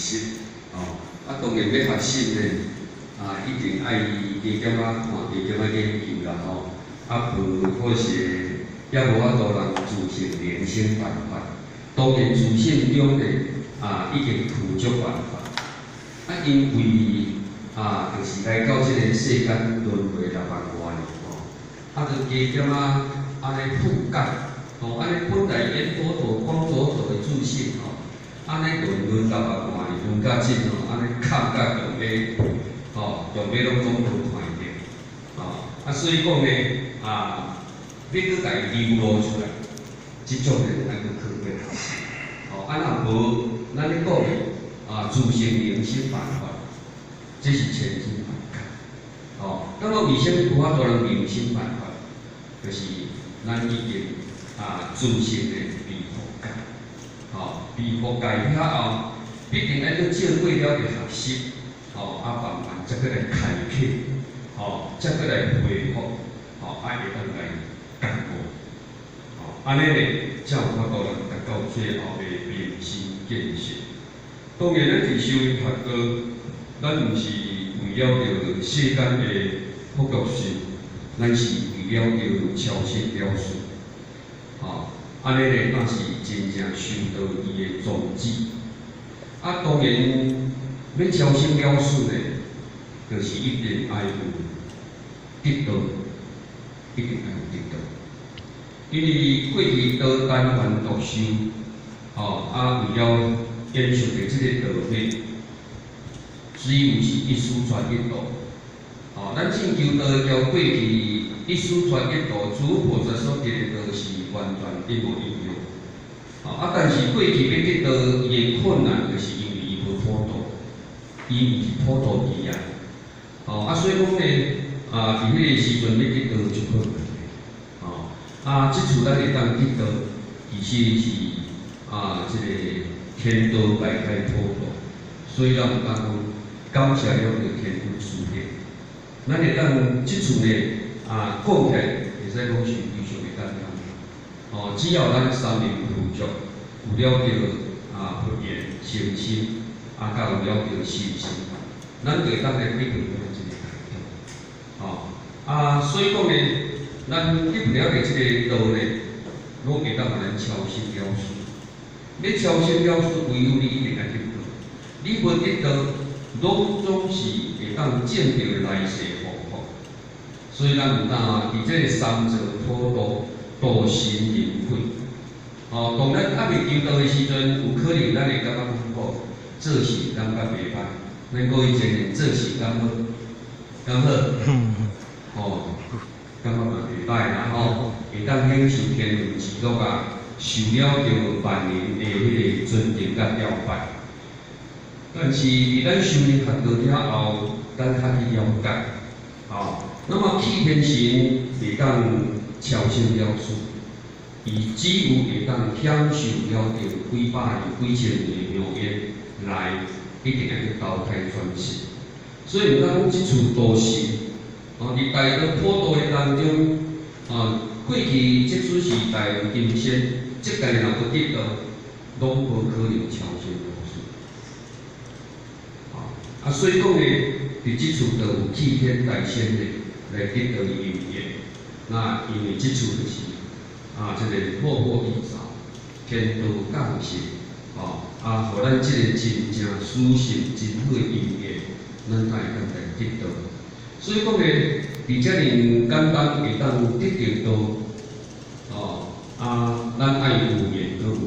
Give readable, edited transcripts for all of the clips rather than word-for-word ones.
习，当然要学习呢，一定爱加减啊看，加减啊研究啦无或是也无法度人自行连生办法。当然自信中呢，已经付足办法。因为就是来到这个世间轮回6万多年就加减安尼覆盖，安尼本来因佛陀、光佛陀的自信安尼轮6万多年，轮到这安尼看甲用码拢讲无看着，所以讲呢，要搁家己流露出来，即种呢咱搁可以学习，若无咱咧讲的自性明心办法，这是千金万确。那么为什么有法度人明心办法？就是咱已经自性的被覆盖，被覆盖了后，必定要去照过了的学习，慢慢才搁来开启，才搁来恢复，会当来感悟，安尼呢，才有法度人达到最后的明心见性。当然，咱伫修学道，咱毋是为了着世间的福禄寿，咱是为了着超生了事。安尼呢，那是真正修道伊的宗旨。当然，要超生了事呢，就是一定爱有得道，一定爱有得道。因为过去道单凡独修，为了延续的这个道理，只有是一师传一道。咱正求道交过去一师传一道，诸菩萨所得的道是完全一模一样。但是过去要得道，伊的困难就是因为伊无普渡，伊毋是普渡机啊。所以讲呢，伫迄个时阵要得道就好难。即次咱会当得道，其实是这个天道大开普渡，所以咱有当讲感谢了着天父慈悲。咱会当即次呢，讲起来会使讲是非常会当讲。只要咱三明具足，有了着佛言、诚心，甲有了着信心，咱就会当来配合咱即个开通。所以讲呢，咱得不了的即个道呢，拢会当互咱超生了事。要超生了事，唯有你一定爱得道。你无得道，拢总是会当见着来世祸福。所以咱有当伫这个三座普渡，度神迎鬼。当咱还未求道的时阵，有可能咱会感觉讲做事感觉袂歹，咱过以前呢做事感好，感好，感觉嘛袂歹啦会当享受天伦之乐受了着万人的迄个尊敬甲了拜。但是伫咱修行学道了后，咱较去了解，那么气天神会当超生了事，伊只有会当享受了着几百年、几千年的妙缘来，一定会去投胎转世。所以咱讲即次度世，伫大道普渡的当中，过去即使是大有金仙，即个若无得道，拢无可能超生了事。所以讲呢，伫即次就有齐天大仙呢来得到因缘。那因为即次就是这个祸祸依照，天道降世，互咱即个真正殊胜真好的因缘，咱才会当来得到。所以讲呢，伫遮尔简单会当得到道，咱爱有缘搁有份。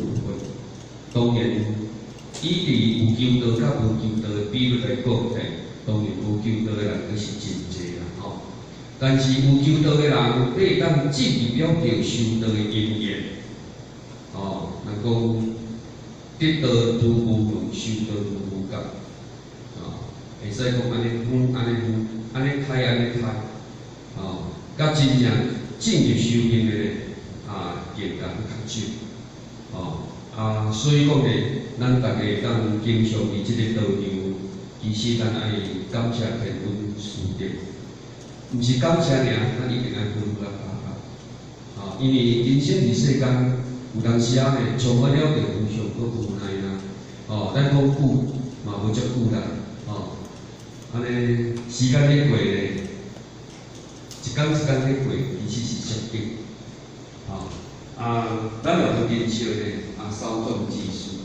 当然，以伫有求道甲无求道的比率来讲呢，当然无求道的人阁是真济啦但是有求道的人，你会当进入了着修道的因缘，人讲得道如无门，修道如无觉，会使讲安尼安尼开，甲真正进入修行的境界较少，所以讲呢，咱大家当经常伫即个道场，其实咱爱感谢天恩师德。毋是感谢尔，咱一定爱分发因为人生伫世间，有当时呢，充满了着非常个无奈啦。咱讲久，无足久啦，哦，安尼时间咧过咧，一天咧过，其实是足紧，哦，咱要去珍惜咧，稍纵即逝，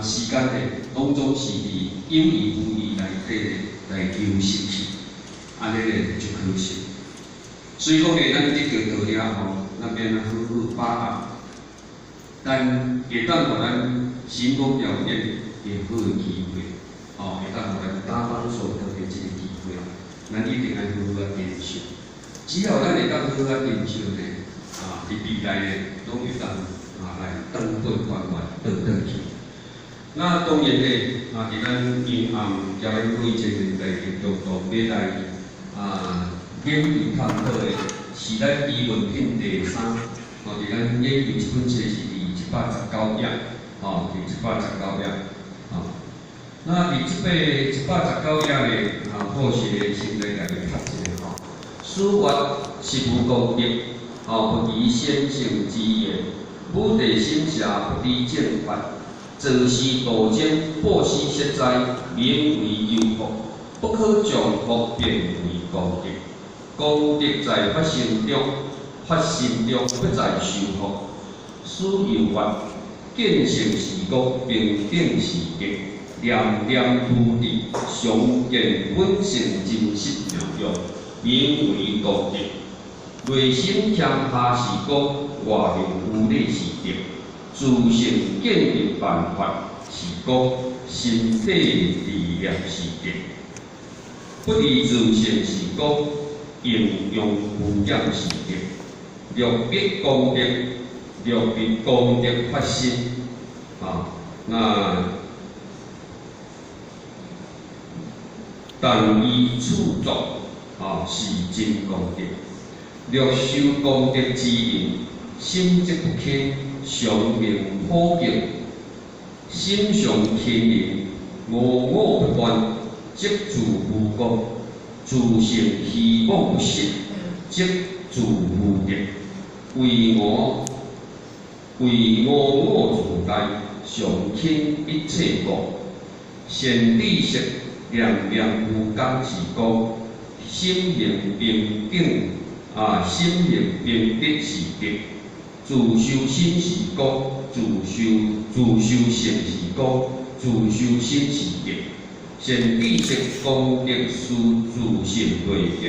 时间咧，当中是伫有意无意内底咧来流逝去，安尼咧就可惜。所以讲咧，咱得着道了后，咱变好好把握，咱会当互咱成功表演会好个机会，会当互咱打翻所得的即个机会，咱一定要好好珍惜。只要咱会当好好珍惜咧，伫未来咧，拢会当来登本还原，倒去。那当然咧，伫咱银行交易会这个年代，陆续要来研究探讨的是咱英文品第3，伫咱研究这本册是第119页，第119页，那伫这个119页咧，或许先来家己读一下，书法是无功德，不宜先行之言，武地心侠不敌剑法，择时度间，破虚设哉，名为有福，不可重福，变为功德。功德在发心中，发心中不在修福。使有法，见性是国，平等是德，念念菩提，常见本性真实妙用，名为功德。内心谦下是国，外面无礼是德。自性建立办法是国，身体力量是德。不离自性是国。应用无量是德，略必功德，略必功德发生。那但依处作，是真功德。略受功德之应，心则不轻，常名普及，心常天灵，我不断，即自无功。自性虚妄不实，即自无德。为我自大，常轻一切过。先知识念念无间是过，心行平等心行平德是德。自修心是过，自修性是过，自修心是德。先知识功德是自性内见，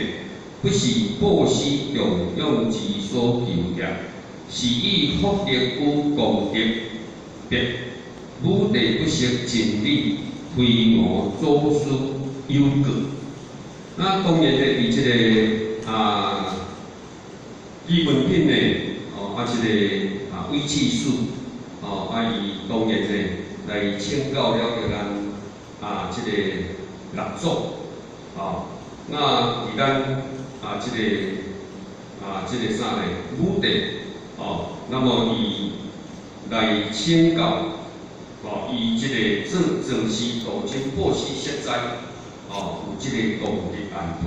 不是报施供养之所求也，是以福德与功德别。武地不识真理，非我祖师有过。那当然咧，伫即个基本品咧，即个微气数，伊当然咧来请教了咱。即个六祖，那伫咱即个啥咧武地，那么伊来请教，伊即个择时度间破虚设哉，有即个功德安排。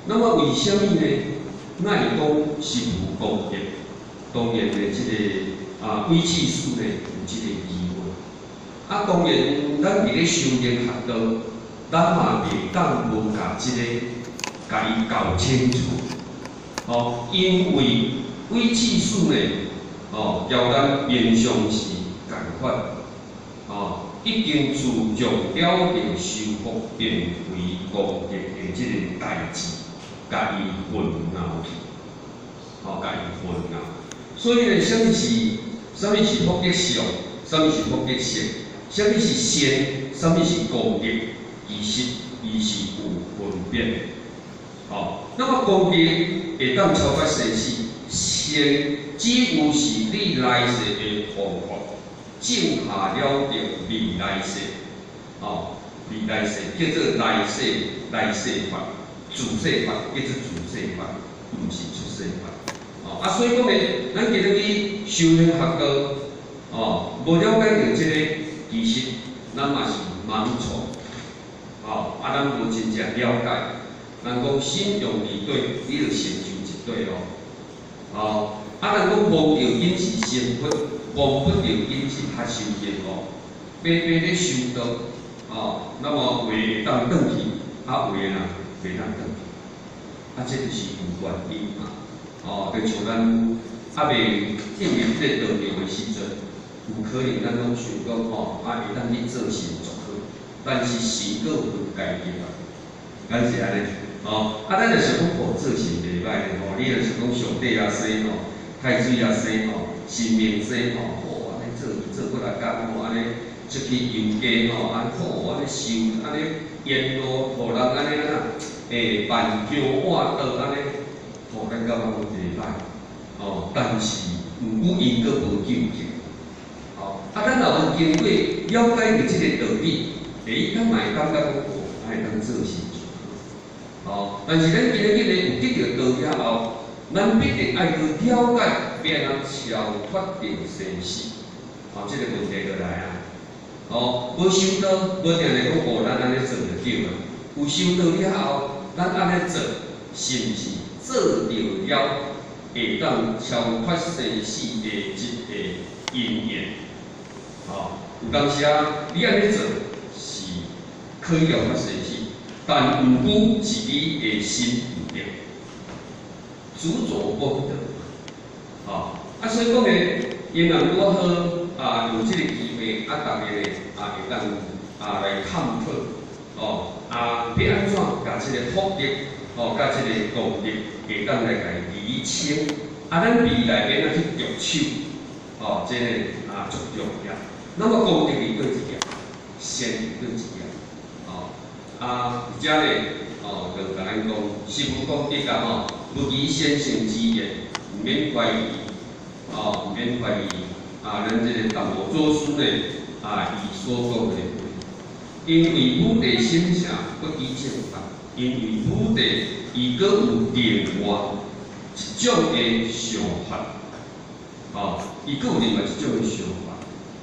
那么为什么呢？那会讲是无功德？当然咧，即个微气数咧有即个疑问。当然，咱伫咧修炼学道，咱嘛袂当无甲即个甲伊搞清楚。因为微气数呢，交咱平常时共款，已经自从了着修福变为功德的即个代志，甲伊混淆去，甲伊混淆。所以呢，啥物是福德相，啥物是福德性？啥物是善，啥物是功德，伊是有分别。那么功德会当超越生死，善只有是你来世的方法，种下了着未来世，未来世叫做来世法，自世法叫做自世法，毋是出世法。所以讲咧，咱今日去修炼学道，无了解到即个。其实，咱嘛是盲从，咱无真正了解。咱讲信用二对，你就成就一对咯。咱讲忘着因是成佛，忘不着因是较修行白白咧修道，那么话会当转去，话呢袂当转去，这就是有原因嘛。就像咱未进入这个道场的时阵，有可能咱拢想讲会当去做神就好，但是神佫有改变啊，咱是安尼。咱就想讲做神袂歹你就想讲上帝啊生太水啊生神明生安尼做过来干安尼出去游街安尼修安尼沿路互人安尼会办桥换道安尼，咱感觉讲袂歹但是有因佫无究竟。咱若有经过了解着即个道理，咱嘛会感觉讲会当做神。但是咱今日有得到道理后，咱必定爱去了解，变能超脱定生死。这个问题就来啊。无修道，无定定讲咱安尼做就对了。有修道了后，咱安尼做，是毋是做着了会当超脱生死的一个因缘？有当时你安尼做是可以了脱生死。但毋过是你的心不对，执着不得。所以讲因若拄好有即个机会，大家会当来探讨要安怎甲即个福德甲即个功德会当来甲厘清，咱未来要怎去着手，即个足重要。那么功德是对一件，善是对一件。而且咧，就甲咱讲，师父讲得啊不疑先生之言，毋免怀疑，毋免怀疑咱这个达摩祖师咧，伊所讲的话，因为武帝心诚不依正法，因为武帝伊阁有另外一种的想法，伊阁有另外一种的想法，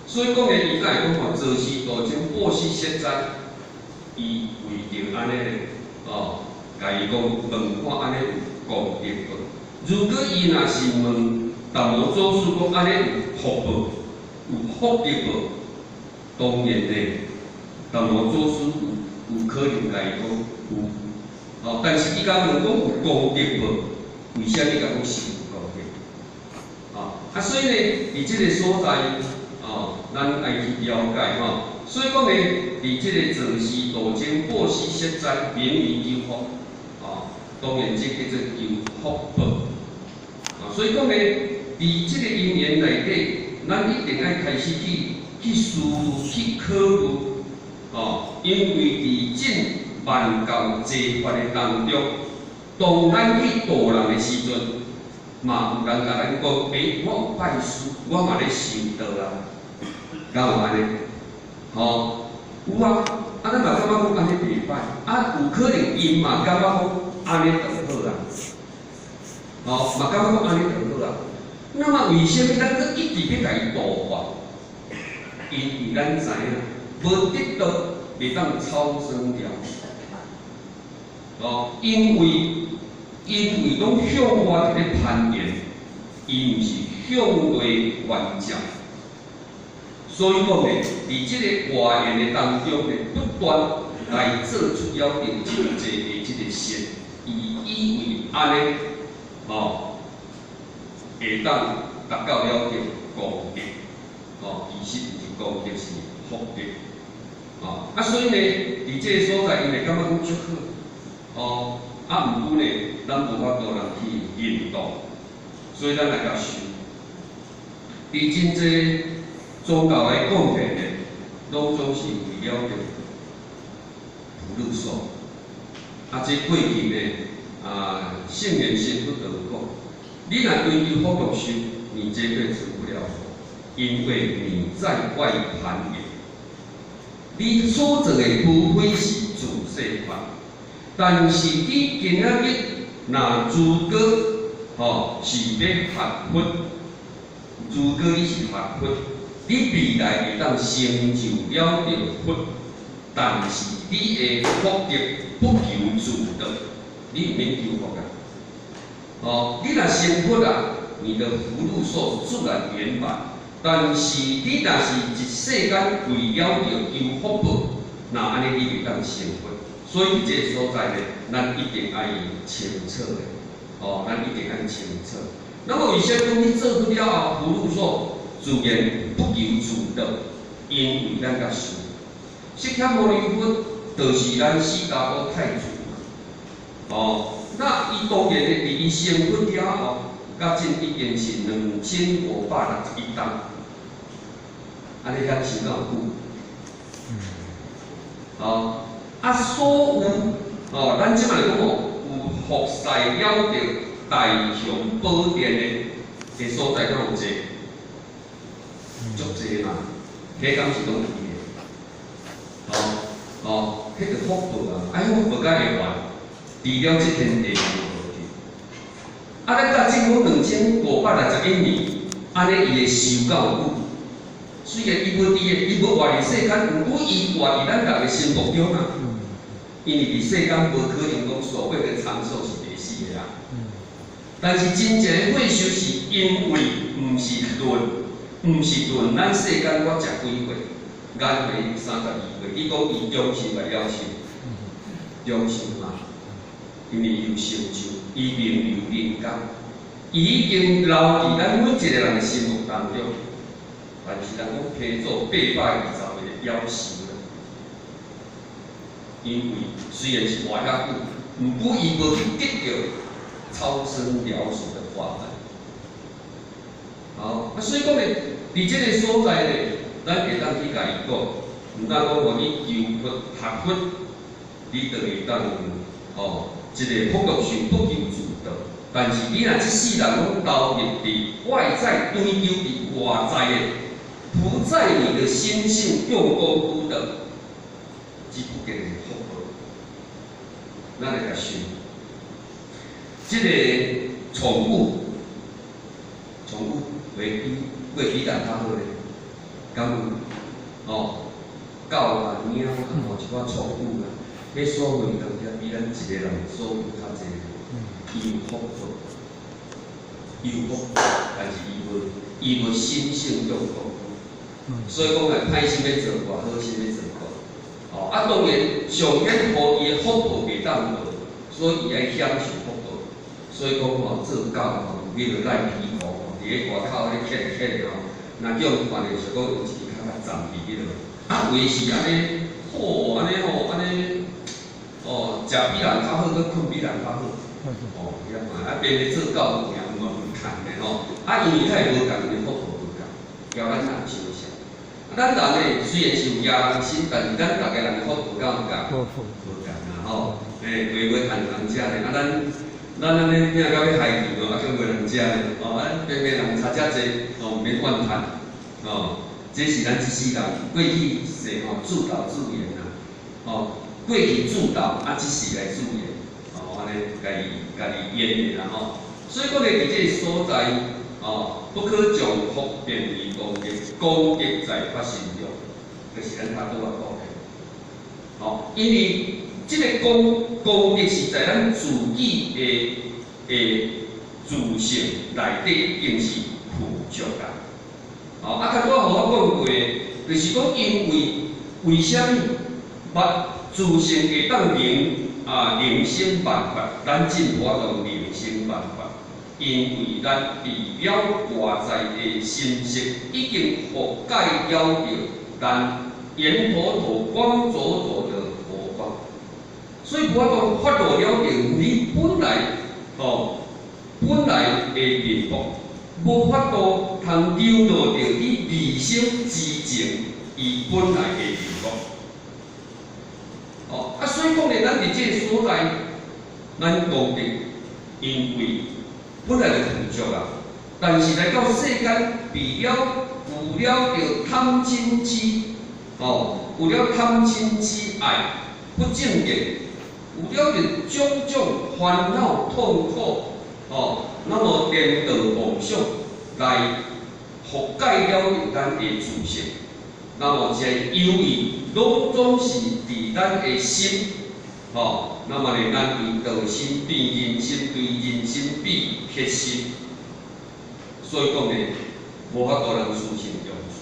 所以讲伊才会讲造世道经报世实在。伊为着安尼甲伊讲问看安尼有功德无？如果伊若是问达摩祖师讲安尼有福无？有福德无？当然咧，达摩祖师有可能甲伊讲有，但是伊甲问讲有功德无？为啥你甲讲是有功德？所以咧，伫即个所在，咱爱去了解所以讲咧，伫即个造世道经报世实在，名于求福，当然即叫做求福报。所以讲咧，伫即个因缘内底，咱一定爱开始去思去考虑，因为伫这万教济法的当中，当咱去度人的时阵，嘛有人甲咱讲，我有拜师，我嘛咧修道啊，敢有安尼？有咱嘛感觉讲安尼袂歹，有可能因嘛感觉讲安尼就好嘛感觉讲安尼就好那么为什么咱佫一直要甲伊度化？因为咱知影，无得到会当超生了。因为拢向外伫咧攀岩，伊毋是向内观照。所以讲咧，伫即个外缘的当中咧，不断来做出了定真济的即个善，伊以为安尼，会当达到了着功德，其实毋是功德，是福德，所以咧，伫即个所在，伊会感觉讲足好，毋过咧，咱无法度人去引导，所以咱来甲修，伫真济。宗教的讲法咧，拢总是为了着普鲁所。即过去咧，圣贤师父就有讲，你若追求福禄寿，你绝对成不了佛，因为你在外攀岩。你所做的无非是自世法，但是你今仔日若如果是要学佛，如果你是学佛。你未来会当成就了着佛，但是你的福德不求自得，你毋免求福你若成佛你的福禄寿自然圆满。但是你若是一世间为了着求福报，那安尼你就当成佛。所以这个所在呢，咱一定爱清澈的，咱一定爱清澈。那么为什么你做不了后，葫芦说自然不由自得，因为咱甲修。释迦牟尼佛就是咱释迦牟太祖嘛，那伊当然咧，伊成佛了后，甲真已经是2561担，安尼遐是哪有久？所有咱即摆来讲有服侍了着大雄宝殿的所在，敢有济？足济嘛，迄敢是拢有的。迄个福报啊，福报甲会还，除了即片地方无去。咱甲政府2561年，安尼伊会受够久。虽然伊无活伫世间，毋过伊活伫咱人的心目中啊。因为伫世间无可能讲所有的长寿是袂死的啊。但是真正的退休是因为毋是论咱世间我食几岁，眼眉32岁，伊讲伊终身来了寿，终身嘛，因为伊有成就，伊名留人间，伊已经留伫咱每一个人的心目当中。但是人讲批做820个夭寿了，因为虽然是活遐久，毋过伊无去得到超生了死的法门。所以讲咧，伫这个所在咧，咱会当去甲伊讲，毋但讲互你求佛学佛，你就会当一个福禄寿不由自得。但是你若即世人拢投入伫外在追求伫外在的，不在你的心性用功夫的，只不给你福报，咱来甲修。这个宠物会比咱较好咧，敢有？狗啊、猫啊，一寡宠物啊，迄所谓东西比咱一个人所有较济，伊有福报，但是伊无心性用功夫，所以讲来歹心要做寡，好心要做寡。当然上天互伊的福报袂当无，所以伊爱享受福报。所以讲做狗你着赖皮裤，伫咧外口咧捡若叫伊看着是讲有一支较站伫迄落，有诶是安尼安尼食比人较好，佮困比人较好。变咧做狗行嘛唔同诶因为他无共诶福报无共，交咱人相像。咱人咧虽然是有野心，但是咱逐个人诶福报敢有共？无共话谈人食咧，咱安尼听到要害人叫袂人食咧，偏人差遮济，毋免怨叹，这是咱一世人过去世自导自演呐，过去自导即世来自演，安尼家己演的啦所以讲咧，伫这个所在，不可将福变为功德，功德在发心中，就是咱头拄仔讲的，因为这个功德是在咱自己的自性内底，已经是附着啦。较早互我讲过，就是讲因为什么自性会当灵性办法，咱进化到灵性办法，因为咱除了外在的心识已经覆盖了咱圆陀陀、光灼灼的佛光，所以无法度发落了你本来的面目，无法度通流露着你理性之情伊本来的面目。所以讲咧，咱伫这个所在，咱功德因为本来就附着啊，但是来到世间，除了着贪嗔痴，有了贪嗔痴爱不正见，有了着种种烦恼痛苦，那么颠倒妄想来覆盖了咱的自性，那么这由于拢总是伫咱的心，那么呢，咱对道心、对人心、对人心比撇心，所以讲呢，无法度让事情用事。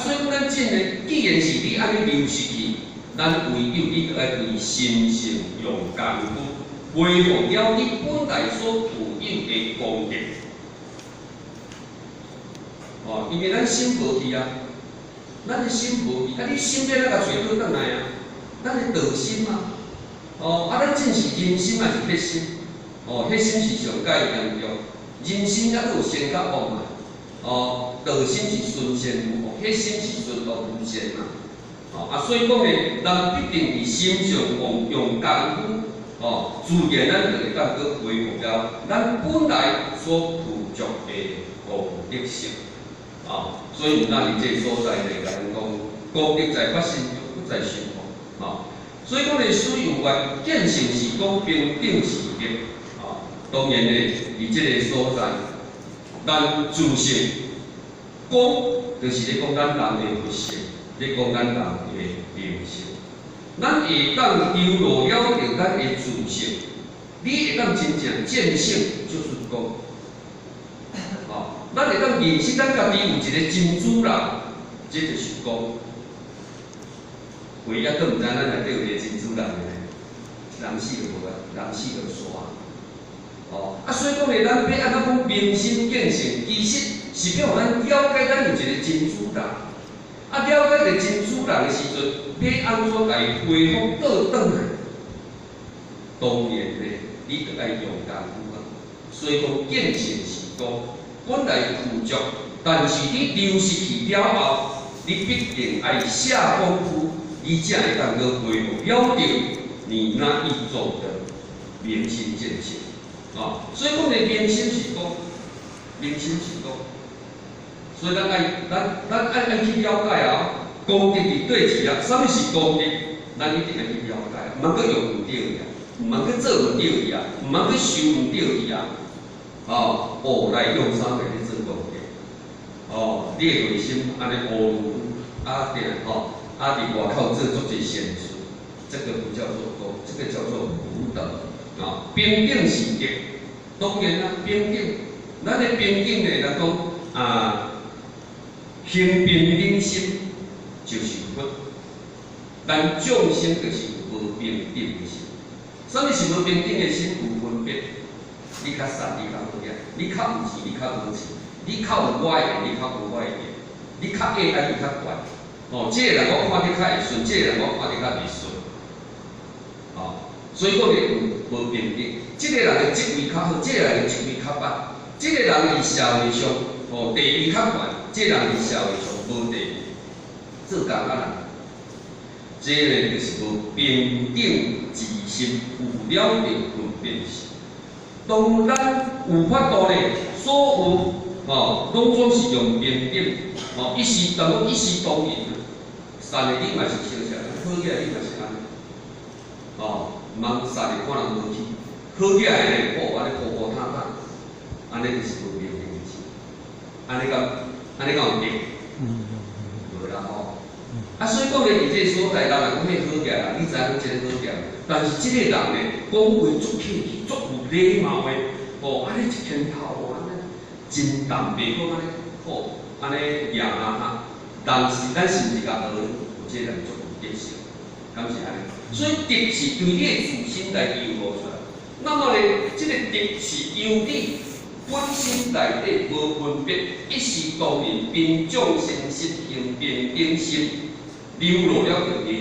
所以讲咱真呢，既然是你安尼流失去，咱唯有你个爱对心性用功夫，维护了你本来所具有的功德。哦，因为咱心无去啊，咱的心无去，啊你心要哪甲找倒转来啊？咱的道心嘛。哦，啊咱正是人心嘛是核心。哦，核心是上解严重，人心还有善甲恶嘛。哦，道心是顺善有恶，核心是顺恶无善嘛。哦，啊，所以讲咧，咱必定伫心上用功夫，哦，自然咱就会当去恢复了咱本来所具足的功德性。哦，所以咱伫这所在咧，甲咱讲，功德在发心中，不在心中。哦，所以讲咧，水有缘，见性是讲平等是德。哦，当然咧，伫这个所在，咱自性讲，就是咧讲咱人的佛性。咧讲咱人的灵性，咱会当流露了着咱的自性，你会当真正见性，就是讲，哦，咱会当认识咱家己有一个真主人，这就是讲，唯一都毋知咱内底有一个真主人咧，人死就无啊，人死就煞。哦，啊，所以讲咧，咱要安怎讲明心见性，其实是要互咱了解咱有一个真主人。啊，了解着真主人的时阵，要安怎来恢复倒转来？当然咧，你着爱用功夫啊。所以讲见性是讲本来具足，但是你流失去了后，你必定爱下功夫，你才会当去恢复了着你那一种的明心见性啊。所以讲咧，明心是讲，明心是讲。所以咱爱去了解啊，功德伫对治啊，啥物是功德？咱一定爱去了解，毋通去用唔对伊啊，毋通去做唔对伊啊，毋通去修唔对伊啊。哦，来用啥物去做功德？哦，你的内心安尼乌如啊定吼，啊伫外口做足侪善事，这个不叫做功，这个叫做福德啊。平等是德，当然啦，平等，咱的平等呢，咱讲啊。行平等心就是佛，但众生就是无平等的心。什么是无平等的心？有分别。你较善，你较好业；你较有钱，你较无钱；你较有我的，你较无我的；你较矮，啊，你较悬。哦，这个人我看你较会顺，这个人我看你较袂顺。哦，所以讲咧无平等。这个人的职位较好，这个人的职位较歹。这个人伫社会上，哦，地位较悬。这人伫社会上无地位，做工仔人，这个就是无平等之心，有了着分辨心。当咱有法度咧，所有哦，拢总是用平等，哦，一时当然，善的你嘛是相像，好起来你嘛是安尼，哦，毋通善的看人无起，好起来咧，安尼破破塌塌，安尼就是无平等的心，安尼讲。安尼讲有对，无啦吼。啊，所以讲咧，伫这所在，人来讲迄好行啦，你知影这个好行，但是这个人咧，讲话足客气，足有礼貌的，哦，安尼一片头，安尼真淡白，讲安尼好，安尼赢啊！但是咱是毋是甲学有这个人足有德性，敢是安尼？所以德是对你的自心来流露出来。那么咧，这个德是由你。本心内底无分别，一时当然并众生实行平等心，流露了着你的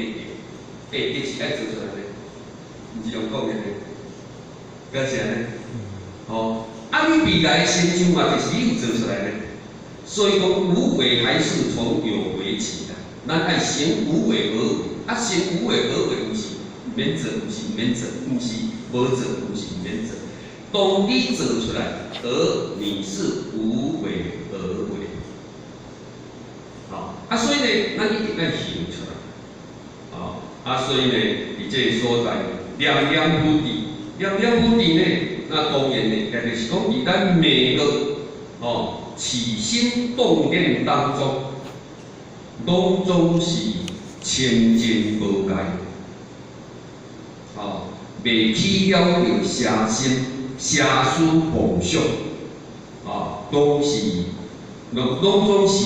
德，德是爱做出来的，毋是用讲的咧，敢是安尼？哦，啊，你未来的成就嘛，就是你有做出来的。所以讲无为还是从有为起的，咱爱行无为而为，啊，行无为而为，毋是免做，毋是免做，毋是无做，毋是免做。当你做出来，而你是无为而为，啊，所以呢，咱一定要行出来，啊，所以呢，伫这个所在，念念不离，念念不离呢，那当然呢，就是讲伫咱每个起心动念当中，拢总是清净无碍，袂起了着邪心。邪思妄想，拢总是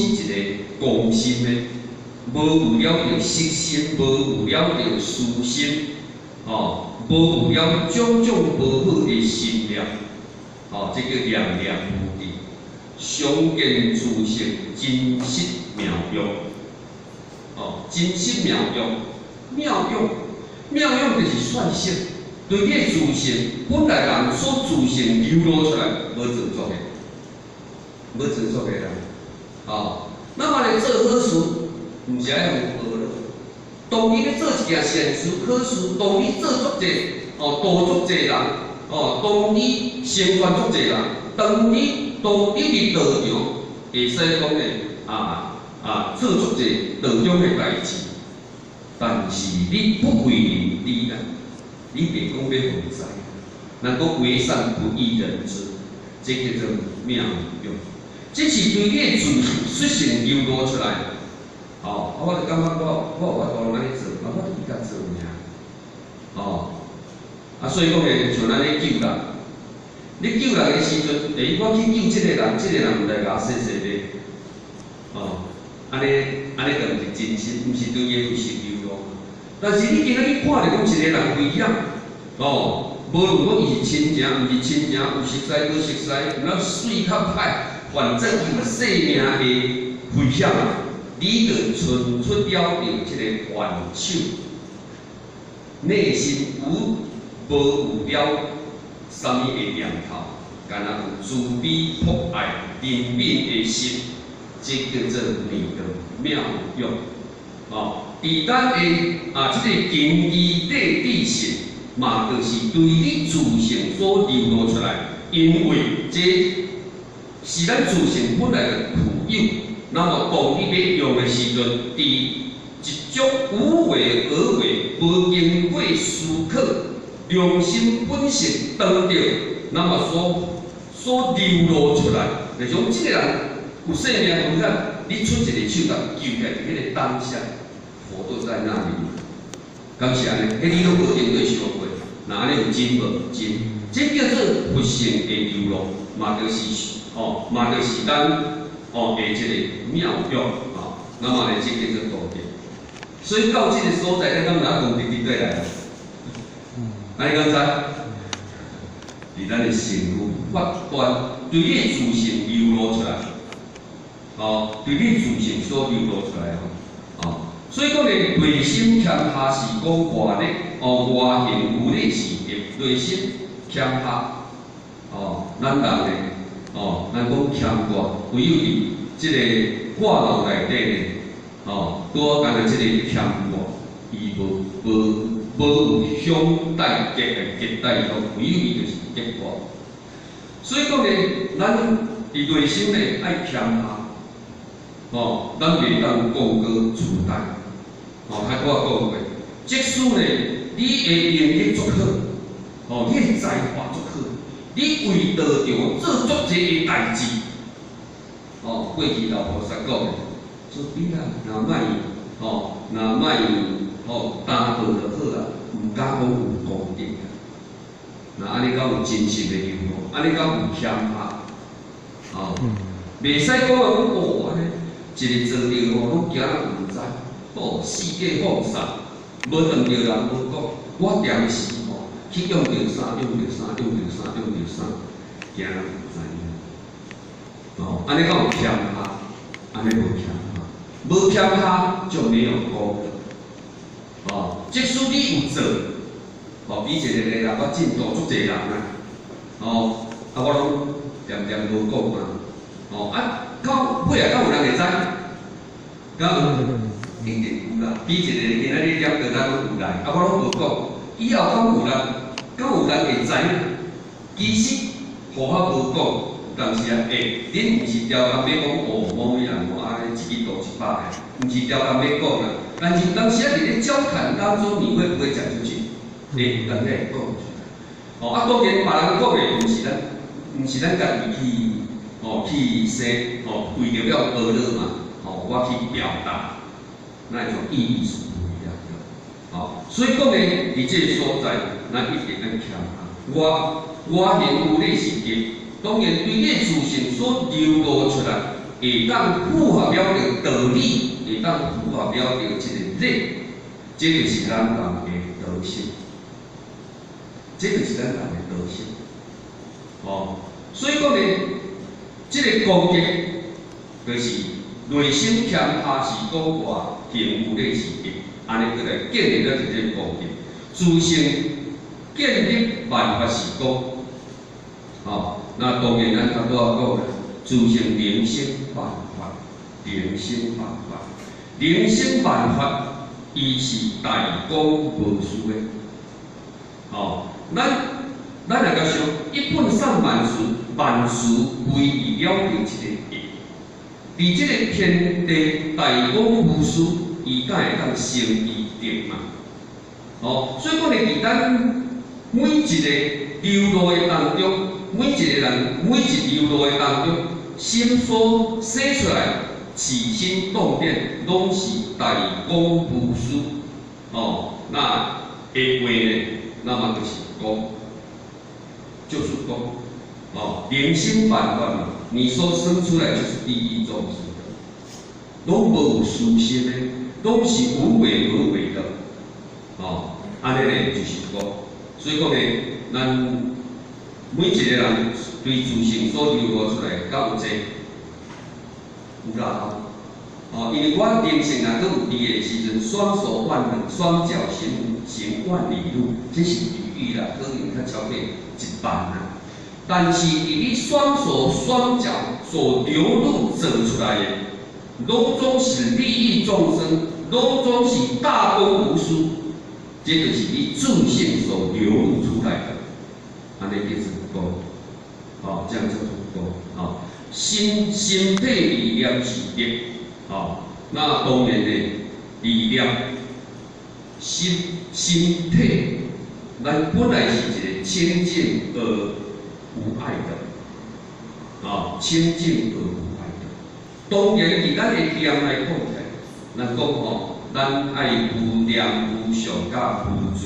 一个公心的，无有了着色心，无有了着私心，无有了种种无好的心念，这叫念念无地。常见自性，真实妙用，真实妙用，妙用就是算性。对你的自性，本来人所自性流露出来，无自作的，无自作的人，那么来做好事，毋是爱用学咯。当你咧做一件善事、好事，当你做足者，度足者人，当你成全足者人，当你入道场，会使讲咧做足者道中的代志，但是你不为人知啦。你别讲要防灾，能够为善不益人知，这叫做妙用。这是对你的自率性流露出来。我就感觉我有法度安尼做，我就比较做尔。所以讲咧，像咱咧救人，你救人的时阵，我去救这个人，这个人毋来甲我洗洗礼，安尼就毋是真心，毋是对伊的自性流露。但是你今仔日看着讲一个人危险，无论讲伊是亲情，毋是亲情，有熟识无熟识，毋了水较歹，反正伊是生命的危险，你着伸出了着即个援手，内心无了啥物的念头，干那有慈悲博爱怜悯的心，这叫做妙用。伫咱的即个经义地理性，嘛，就是对你自性所流露出来，因为这是咱自性本来的富有。那么当你要用的时阵，伫一种无为而为、无经过思考、良心本性当着，那么所流露出来，就像这个人有生命危险，你出一个手来救起来，迄个当下。佛都在那里，感谢安尼，迄你都无定对相过，那安尼有真无真？这叫做佛性的流露，嘛就是咱的一个妙用那么呢，这叫做道德。所以到这个所在，咱哪讲直直对来？安尼敢知？伫咱的心有法端，对你的自性流露出来，对你自性所流露出来所以讲咧，内心谦下是讲外力，外形有力是内心谦下，咱人咧，咱讲谦寡，唯有伫即个话路内底咧，拄好干那即个谦寡，伊无有相待结待咯，唯有伊就是结果。所以讲咧，咱伫内心咧爱谦下，咱袂当高歌自大。我讲过，即使呢，你的能力足好，你的才华足好，你为道场做足济的代志，过去老菩萨讲的，做比啦，若莫担当就好啦，毋敢讲有功德。那安尼讲有真实的流露，安尼讲有谦下，袂使讲安尼，一个做着拢惊毋知。世界放散，无当着人无讲，我定时去用着啥，惊人毋知影。安尼讲有谦下，安尼无谦下，无谦下就没有功德。即使你有做，比一个人我进度足济人我拢点无讲嘛。到尾啊，敢有人会知？敢？一定有啦，比一个今仔日点个咱拢有来，我拢无讲。以后敢有人会知影？其实互我无讲，但是恁毋是条工要讲某人安尼一个度100个，毋是条工要讲啦。但是有当时伫咧交谈当中，你会不会讲出去？人家会讲出来。当然别人讲的，毋是咱家己去说为着了娱乐嘛，我去表达。那种意义是不一样的，所以讲呢，伫这个所在，咱一定要谦下。外形有理是结，当然对你自性所流露出来，会当符合了着道理，会当符合了着即个理，这就是咱人的德性，这就是咱人的德性。哦，所以讲呢，即个攻击就是内心欠下是古怪，行有咧是敌，安尼过来建立了一个攻击，自性建立万法是功。哦，那当然咱较多讲自性灵性万法，灵性万法，灵性万法，伊是大公无私的。哦，咱来甲想，一本善万事，万事为伊了着一个义。伫即个天地大公无私，伊才会当成义定嘛。哦，所以讲呢，伫咱每一个流露的当中，每一个人每一流露的当中，心所生出来起心动念，拢是大公无私。哦，那下话呢，那么就是公。就是公，哦，灵性万法嘛，你所生出来就是利益众生的，拢无私心的，拢是无为而为的，哦，安尼呢就是讲，所以讲呢，咱每一个人对自性所流露出来，敢有这有啦，哦，因为我灵性若搁有利的时阵，双手万能，双脚行万里路，这是比喻啦，可能较超过1万啦。但是，以你双手双脚所流露走出来的，拢总是利益众生，拢总是大公无私，这就是你自性所流露出来的。安尼叫做公，哦，这样叫做公，哦，身体力量是力，哦，那当然呢，力量，身体，咱本来是一个清净而无爱的，啊，清净而无爱的。当然，以咱的念来讲起来，咱讲吼，咱爱无念、无常、甲无助。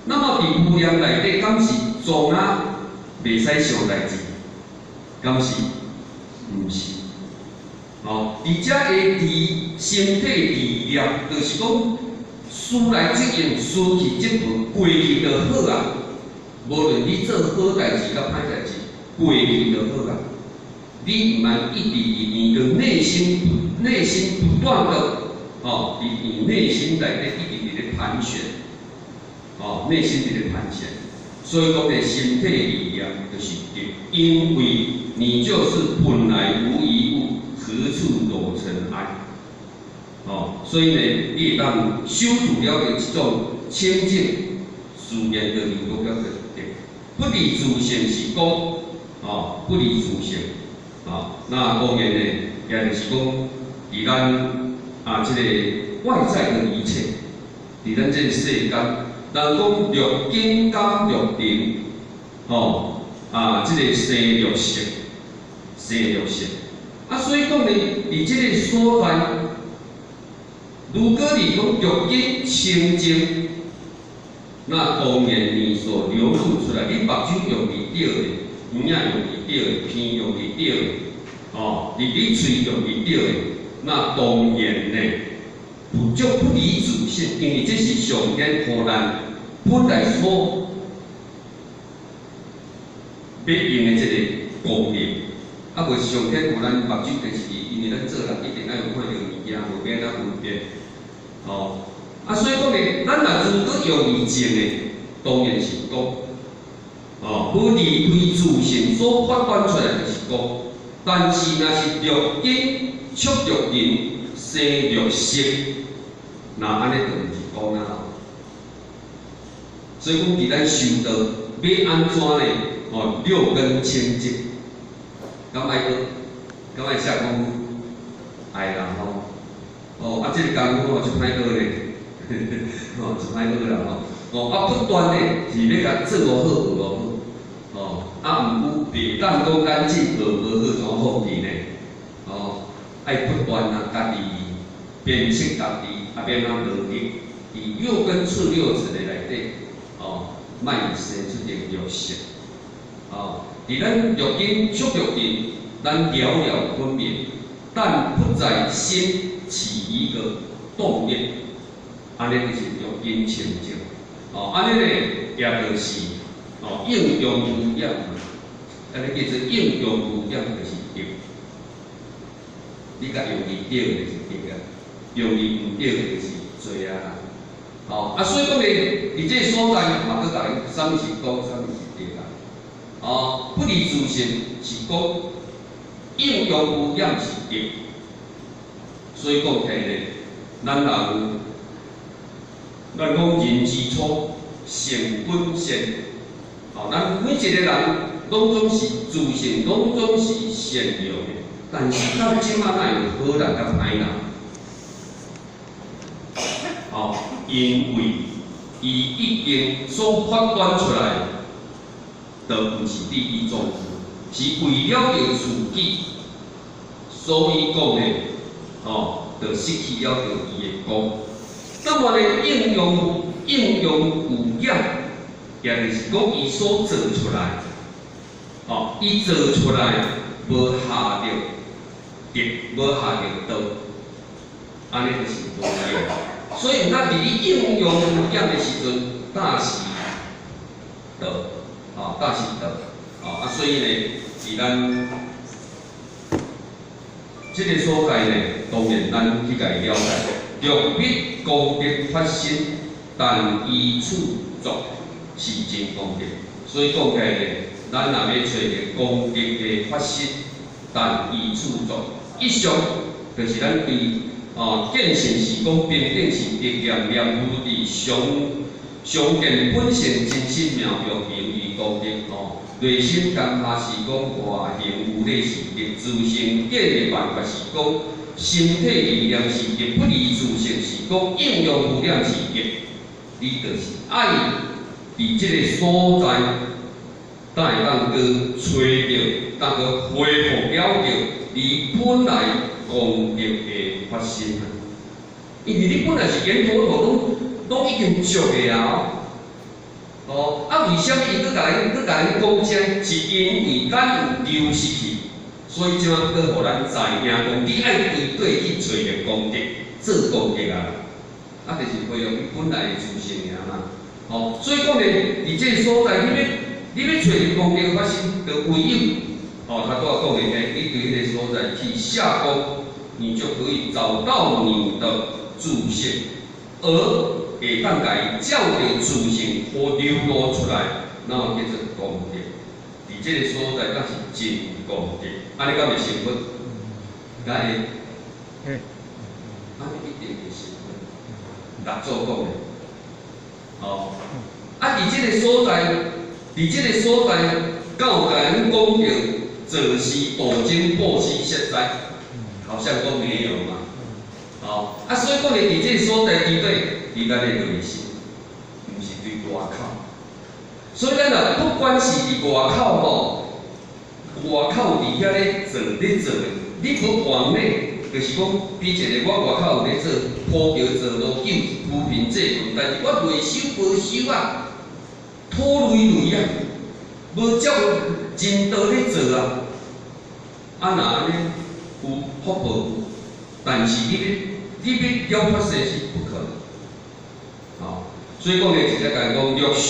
那么伫无念内底，敢是总啊袂使想代志？敢是？毋是。哦，而且会伫身体力量，就是讲思来即样，思去即步，过去就好啊。无论你做好代志甲歹代志，过去就好啊。你毋通一直以着内心不断的哦，以内心内底一直咧盘旋，哦，内心伫咧盘旋。所以讲呢，身体力量就是对，因为你就是本来无一物，何处惹尘埃？哦，所以呢，你会当修筑了的这种清净，自然就流露了的。不离自性是公，哦，不离自性，啊，那当然呢，也就是讲，伫咱这个外在的一切，伫咱这个世间，人讲六根加六尘，哦，这个生六识，所以讲呢，伫这个所在，如果你讲六根清净。那当然，你所流露出来，你目睭用去钓的，耳仔用去钓的，鼻用去钓的，哦，你嘴用去钓的，那当然呢，不离自性，因为这是上天互咱本来所要用的这个功能，袂是上天互咱目睭，就是因为咱做人一定要有看到物件，无免咱分辨，哦。所以讲呢，咱若如果用义正的，当然是公，哦，不离开自性所发展出来就是公。但是若是六根触六尘，生六识，那安尼就毋是公啊。所以讲，伫咱修道要安怎呢？哦，六根清净，敢爱写讲爱啦吼，哦，这个功夫哦就歹学咧。哦，就歹好啦吼，不断咧是要甲做无好有无好，毋有袂当讲咱即学无好怎好去呢？爱不断家己鞭策家己，免努力，以六根触六尘的内底，莫生出个六识，伫咱六根触六尘，咱了了分别，但不在心。起一个动念，安尼就是用因清净。哦，安尼呢，也就是应用无厌，安尼叫做应用无厌，就是对。你甲用伊对的就是对啊，用伊唔对的就是罪啊。所以讲呢，伫这所在嘛，佮甲你啥物是讲，啥物是对啦。不离自性是讲应用无厌是对，所以讲起呢，咱讲人之初，性本善。咱每一个人拢总是自性，拢总是善良的。但是到即马哪有好人甲歹人？因为伊已经所发展出来，就毋是利益众生，是为了着自己，所以讲呢，就失去了着伊的功。那么呢，应用有益，也就是讲伊所做出来，伊做出来无下着德，无下着道，安尼就是无益。所以咱伫咧应用有益的时阵，但是道，但是道，所以呢，伫咱这个所在呢，当然咱去甲伊了解，若必功德发生，但依此作是真功德。所以讲起来呢，咱若要找着功德的发生，但依此作，以上就是咱对见性是讲平等是一念念有伫常见本性真心妙用行于功德内心感下是讲外形有理是德，自性见的办法是讲身体力量是德，不离自性是讲应用无量是德。你就是爱伫这个所在，才会当去找到，当去恢复了着你本来功德的发生啊。因为你本来是圆陀陀拢已经足的啊。为什么伊佫甲咱讲这？是因为咱有丢失去，所以即马佫互咱知影讲，你爱对对去找着功德，做功德啊，就是恢复你本来的自性尔嘛。所以讲呢，伫这个所在，你要找着功德发生，就唯有他拄仔讲的呢，你对迄个所在去下功，你就可以找到你的自性，而会当甲伊照着自性互流露出来，那么叫做功德。伫这个所在，那是真功德。安尼敢会成分？敢会？安尼一定会成分。六祖讲的。伫这个所在，敢有甲咱讲着做事道经布施消灾？好像都没有嘛。所以讲呢，伫这个所在，伫咱的内心，毋是对外口。所以咱若不管是伫外口外口伫遐咧做的，你无完美，就是讲，比一个我外口有咧做铺桥做路、救扶贫济困，但是我内修无修啊，土累累啊，无照真道咧做啊，若安尼有福报，但是你要了发生是不可能。所以讲呢，直接甲伊讲，若修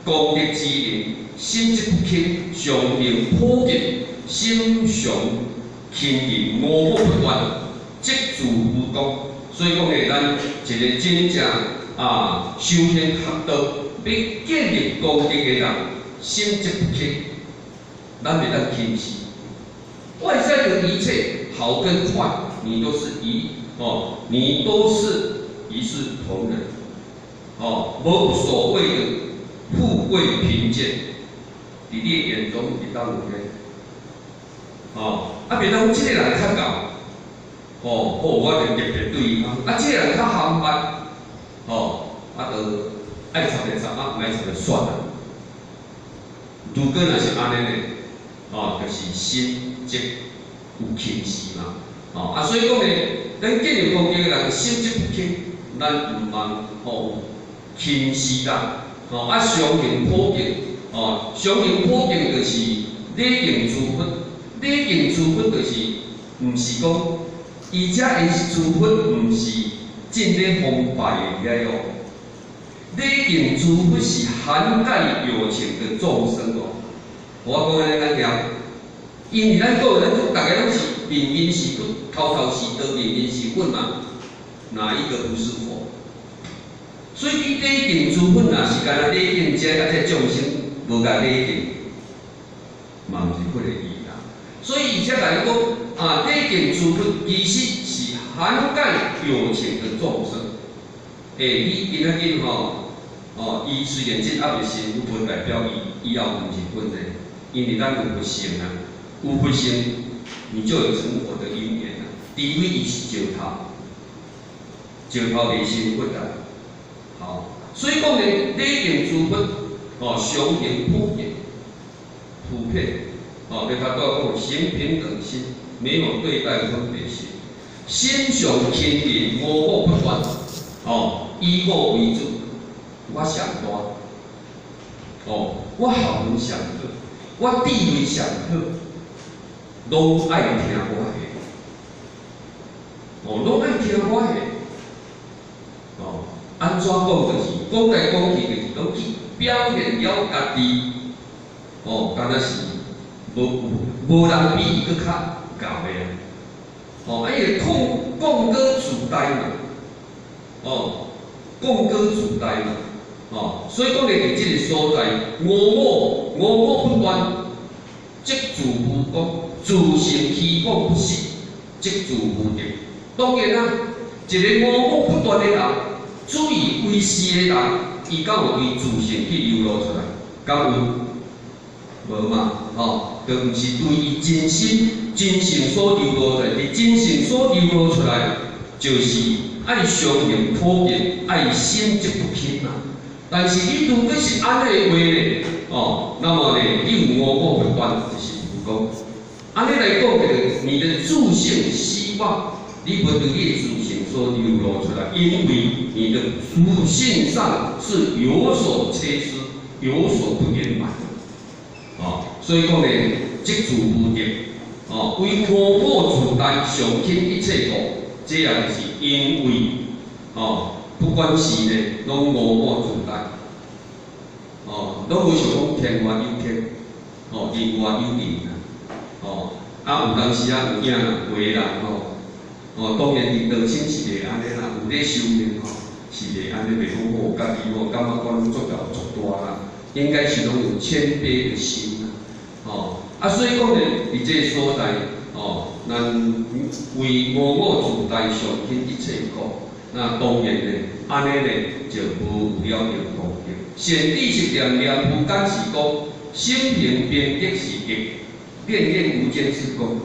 功德之灵，心即不轻，常行普及，心常勤勤，无我不断，即自无功。所以讲呢，咱一个真正修行学道，要建立功德的人，心即不轻，咱袂当轻视。外在的一切好跟坏，你都是一视同仁。无所谓的富贵贫贱，伫你眼中会当有咧。袂当即个人较高，我就特别对伊讲，即个人较含捌，就爱插就插，毋爱插就算啦。如果若是安尼咧，就是心即有轻视嘛。所以讲咧，咱建立功德的人心即不轻，咱毋通轻视啦。常行普及，常行普及就是礼敬诸佛，礼敬诸佛就是毋是讲而且伊处分毋是正咧封败的了哦，礼敬处分是涵盖有情的众生哦。我讲安尼讲，因为咱个人大家拢是明明是头头是道，明明是佛嘛，哪一个不是佛？所以你礼敬处分若是干那礼敬者啊，这众生无甲礼敬，嘛毋是迄个意义啦。所以而且来讲啊，礼敬处分其实是涵盖有情的众生。你今仔日伊虽然即暗是神，无代表伊以后毋是佛的，因为咱有佛性啊，有佛性，你就有成佛的因缘啊。除非伊是石头，石头袂成佛啊。好，所以讲呢，礼敬诸佛，常行普遍，普遍，你看到讲行平等心，没有对待分别心，心上亲近，我我不断，以我为主，我上大，我效能上好，我地位上好，拢爱听我的，拢爱听我的。安怎讲就是讲来讲去就是讲去表现了家己，敢若是无人比伊搁较高的啊，伊讲歌自呆嘛，讲歌自呆嘛，所以讲咧伫即个所在，我不断，即自无讲，自性虚妄不实，即自无定。当然啦，一个我不断的人。注意为师的人，伊敢有为自性去流露出来？敢有？无嘛，就毋是对伊真心所流露出来，伫真心所流露出来，就是爱相应普遍，爱心即不轻嘛。但是你如果是安尼的话咧，那么咧，你有我不断，就是不讲。安尼来讲，你的自性希望。你不对你的自性所流露出来，因为你的自性上是有所缺失、有所不圆满的，所以讲呢，即自无定，为我自大，上轻一切故，这样是因为，不管是呢，拢我自大，拢为想讲天外有天，人外有人啊，有当时啊有囝有个人当然，伫道心是袂安尼啦，有咧修行是袂安尼，袂讲我家己感觉讲做到足大啦，应该是拢有谦卑的心啦，所以讲呢，伫这个所在，咱为我自大上轻一切故，那当然呢，安尼呢就无有了着功德。善知识念念不敢是讲，心平变得是极，念念无间是功。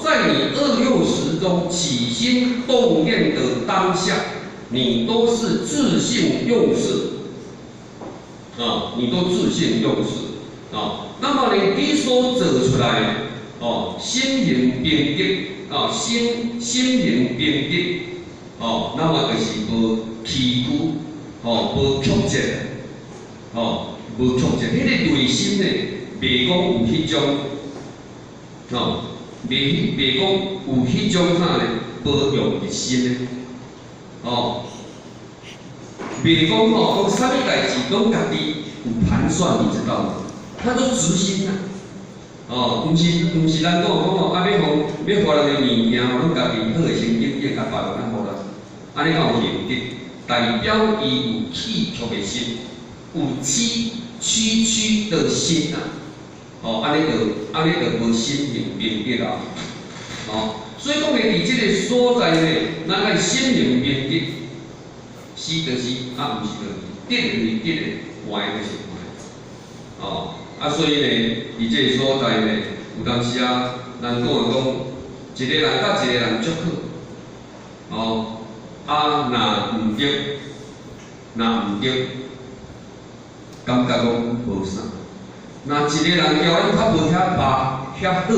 在你260中起心动念的当下，你都是自性用事，你都自性用事，那么呢，你所做出来，心灵平等，心灵平等，那么就是无崎岖，无曲折，无曲折，迄个内心呢，袂讲有迄种，袂讲有迄种啥咧保养的心咧，袂讲讲啥物代志拢家己有盘算，你知道吗？他都执行啊，毋是咱讲要互人的物件，拢家己好诶先经验，啊别人互咱，安尼才有形德，代表伊有气曲的心，有区的心啊。安尼就无心灵平等啦，所以讲呢，伫即个所在呢，咱爱心灵平等，是就是，毋是就是，得就是得的，坏就是坏，所以呢，伫即个所在呢，有当时啊，咱讲一个人甲一个人足好，若毋对，感觉讲无啥。若一个人交咱较无遐捌遐好，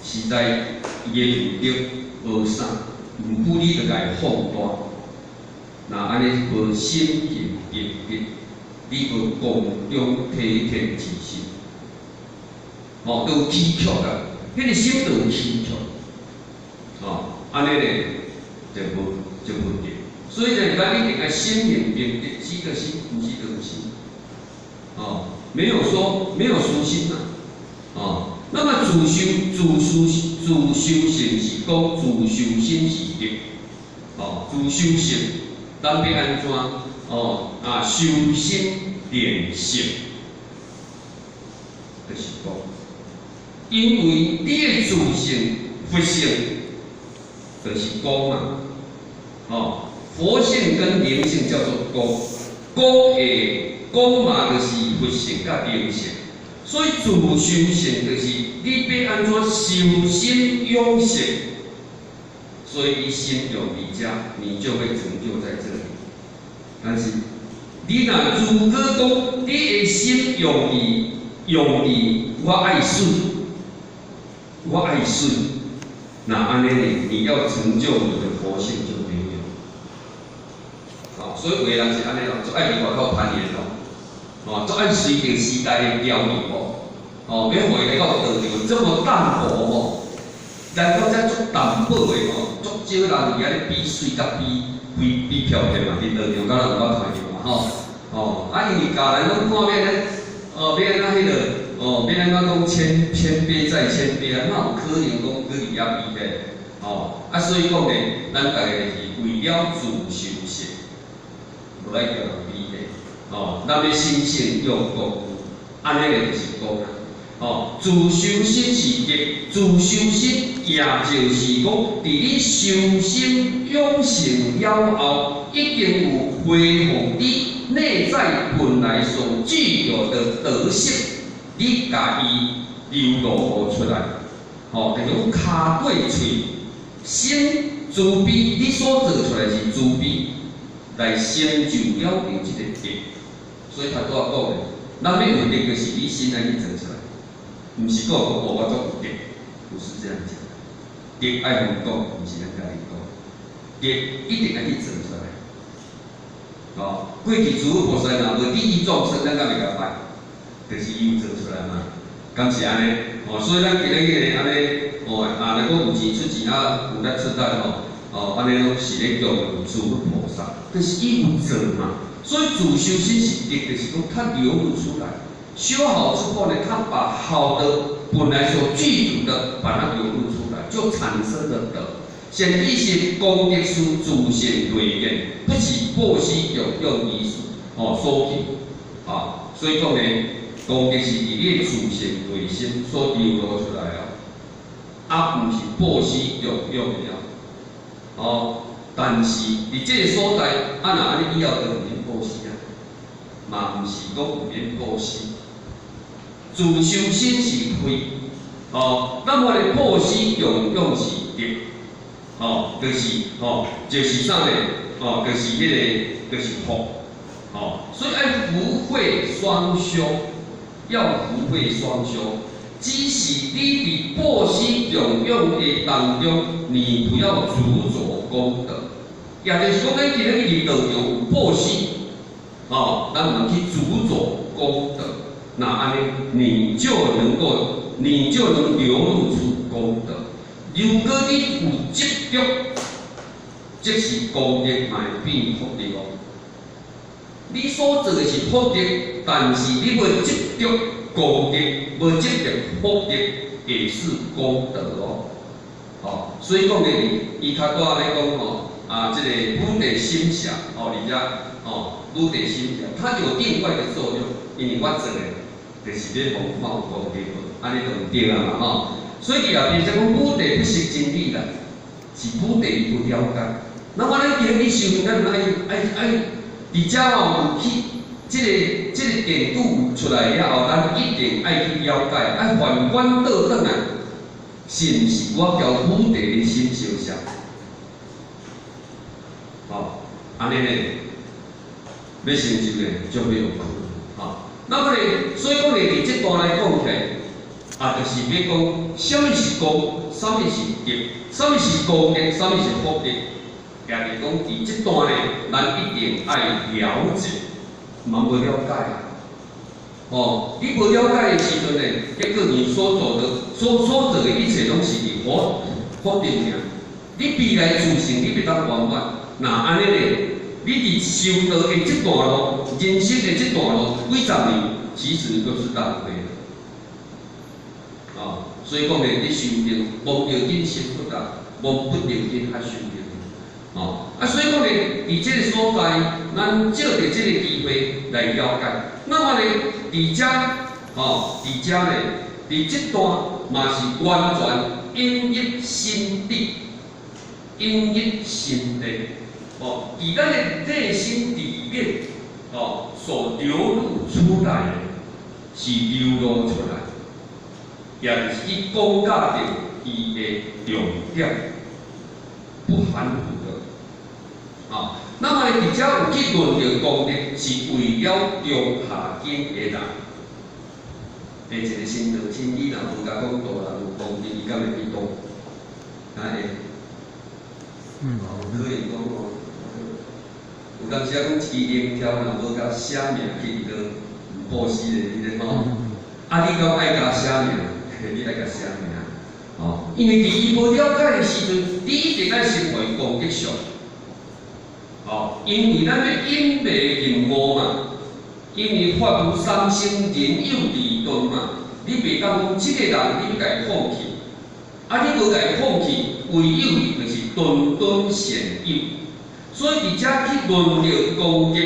实在伊的有德无啥，毋故你着家放大。若安尼无心平平等，你无公中体贴之心，都有崎岖啦，迄个心就有崎岖，安尼咧就无对。所以呢，咱一定要心明明的，是就是，不是就不是。哦，没有私心呐。哦，那么自修性是讲自修心是德。哦，自修性，咱要安怎？哦修心练性，就是讲，因为你的自性、佛性，就是光嘛。哦，佛性跟灵性叫做光，光嘛就是佛性甲灵性，所以自修性就是你要安怎修心养性。所以，你心有离家，你就会成就在这里。但是，你若如果讲你的心用意，我爱顺，那安尼呢？你要成就你的佛性就没有。哦，所以有的人是安尼咯，就爱伫外口攀岩咯，就爱随着时代的潮流要回来到道场这么淡薄人讲遮足淡薄的足少人伫遐咧比水甲比漂亮嘛，伫道场敢若有捌看着嘛因为教人拢看免咧，要安怎迄个要安怎讲谦卑再谦卑哪有可能讲去伫遐比咧？所以讲咧，咱大家就是为了自修性，无爱叫人比咧，咱要心性用功，安尼咧就是讲。自修心是德，自修心也就是讲，伫你修心养性了后，已经有恢复你内在本来所具有的德性，你家己流露出来。就是讲骹过喙，心慈悲，你所做出来是慈悲，来成就了你这个德。所以他拄仔讲的，咱要有德，就是你心安尼做出来。毋是讲我做有德，不是这样讲。德爱互讲，毋是咱家己讲。德一定爱去做出来。过去诸佛菩萨若无利益众生，咱敢袂甲拜，就是伊有做出来嘛。敢是安尼？所以咱今日个安尼，若讲有钱出钱有力出力安尼拢是咧供养诸佛菩萨，就是伊有做嘛。所以自修心是德，就是讲它流露出来。修好之后呢，他把好的本来所具足的，把它流露出来，就产生了德。显一些功德书自性对应，不是过失有用意所起所以讲呢，功德是伫你自性内心所流露出来不是过失有用的但是伫这个所在，若安尼以后就唔免过失嘛唔是讲唔免过失。自修心是非，那么咧破失用是德，就是啥呢？就是迄个，就是福，所以爱福慧双修，要福慧双修。即使你伫破失用的当中，你不要执着功德，也就是讲，咱今日去道场有破失，咱唔去执着功德。那安尼，你就能流露出功德。如果你有执着，即是功德嘛会变福德你所做的是福德，但是你无执着功德，无执着福德，也是功德所以讲呢，伊较多咧讲即个武德心想而且武德心想，它有另外的作用，因为我做的。就是要弘法功德，安尼就唔对啦嘛所以后边讲武德不是真理啦，是武德伊不了解。那么咱今日修行，咱爱伫遮有去即个典故出来了后，咱一定爱去了解，爱反观倒转来，是毋是我交武德的心相像？安尼呢，要成就呢，就要有功。那么呢，所以讲呢，伫这段来讲起来，就是要讲什么是功，什么是德，什么是功德，什么是福德，也就是讲伫这段呢，咱一定爱了解，嘛无了解你无了解的时阵呢，结果你所做的一切拢是福德尔，你未来自信你袂当圆满。那安尼咧，你伫修道的这段路，人生的这段路几十年，其实都是浪费的。所以讲咧，你修行无要紧心不达，无不着紧较修行。所以讲咧，伫这个所在，咱借着这个机会来了解。那么咧，伫遮伫遮咧，伫这段嘛是完全因一心地，因一心地，伫咱的内心里面，所流露出来的，是流露出来。也就是伊讲到的伊的重点，不含糊的。那么伫遮有去论着功德，是为了中下境的人。一个新道亲，你若无甲讲道人有功德，伊敢会去度？会？有可能讲有当时啊讲一支烟条若无甲写名去倒布施的，你吼。你讲爱甲写名？你爱甲写名，因为伫伊无了解的时阵，你一定爱先互伊攻击上，因为咱要因地任务嘛，因为法无三生，人有二顿嘛，你袂当讲即个人你要甲伊放弃，你无甲伊放弃，唯有伊就是顿顿善友，所以伫遮去论着攻击，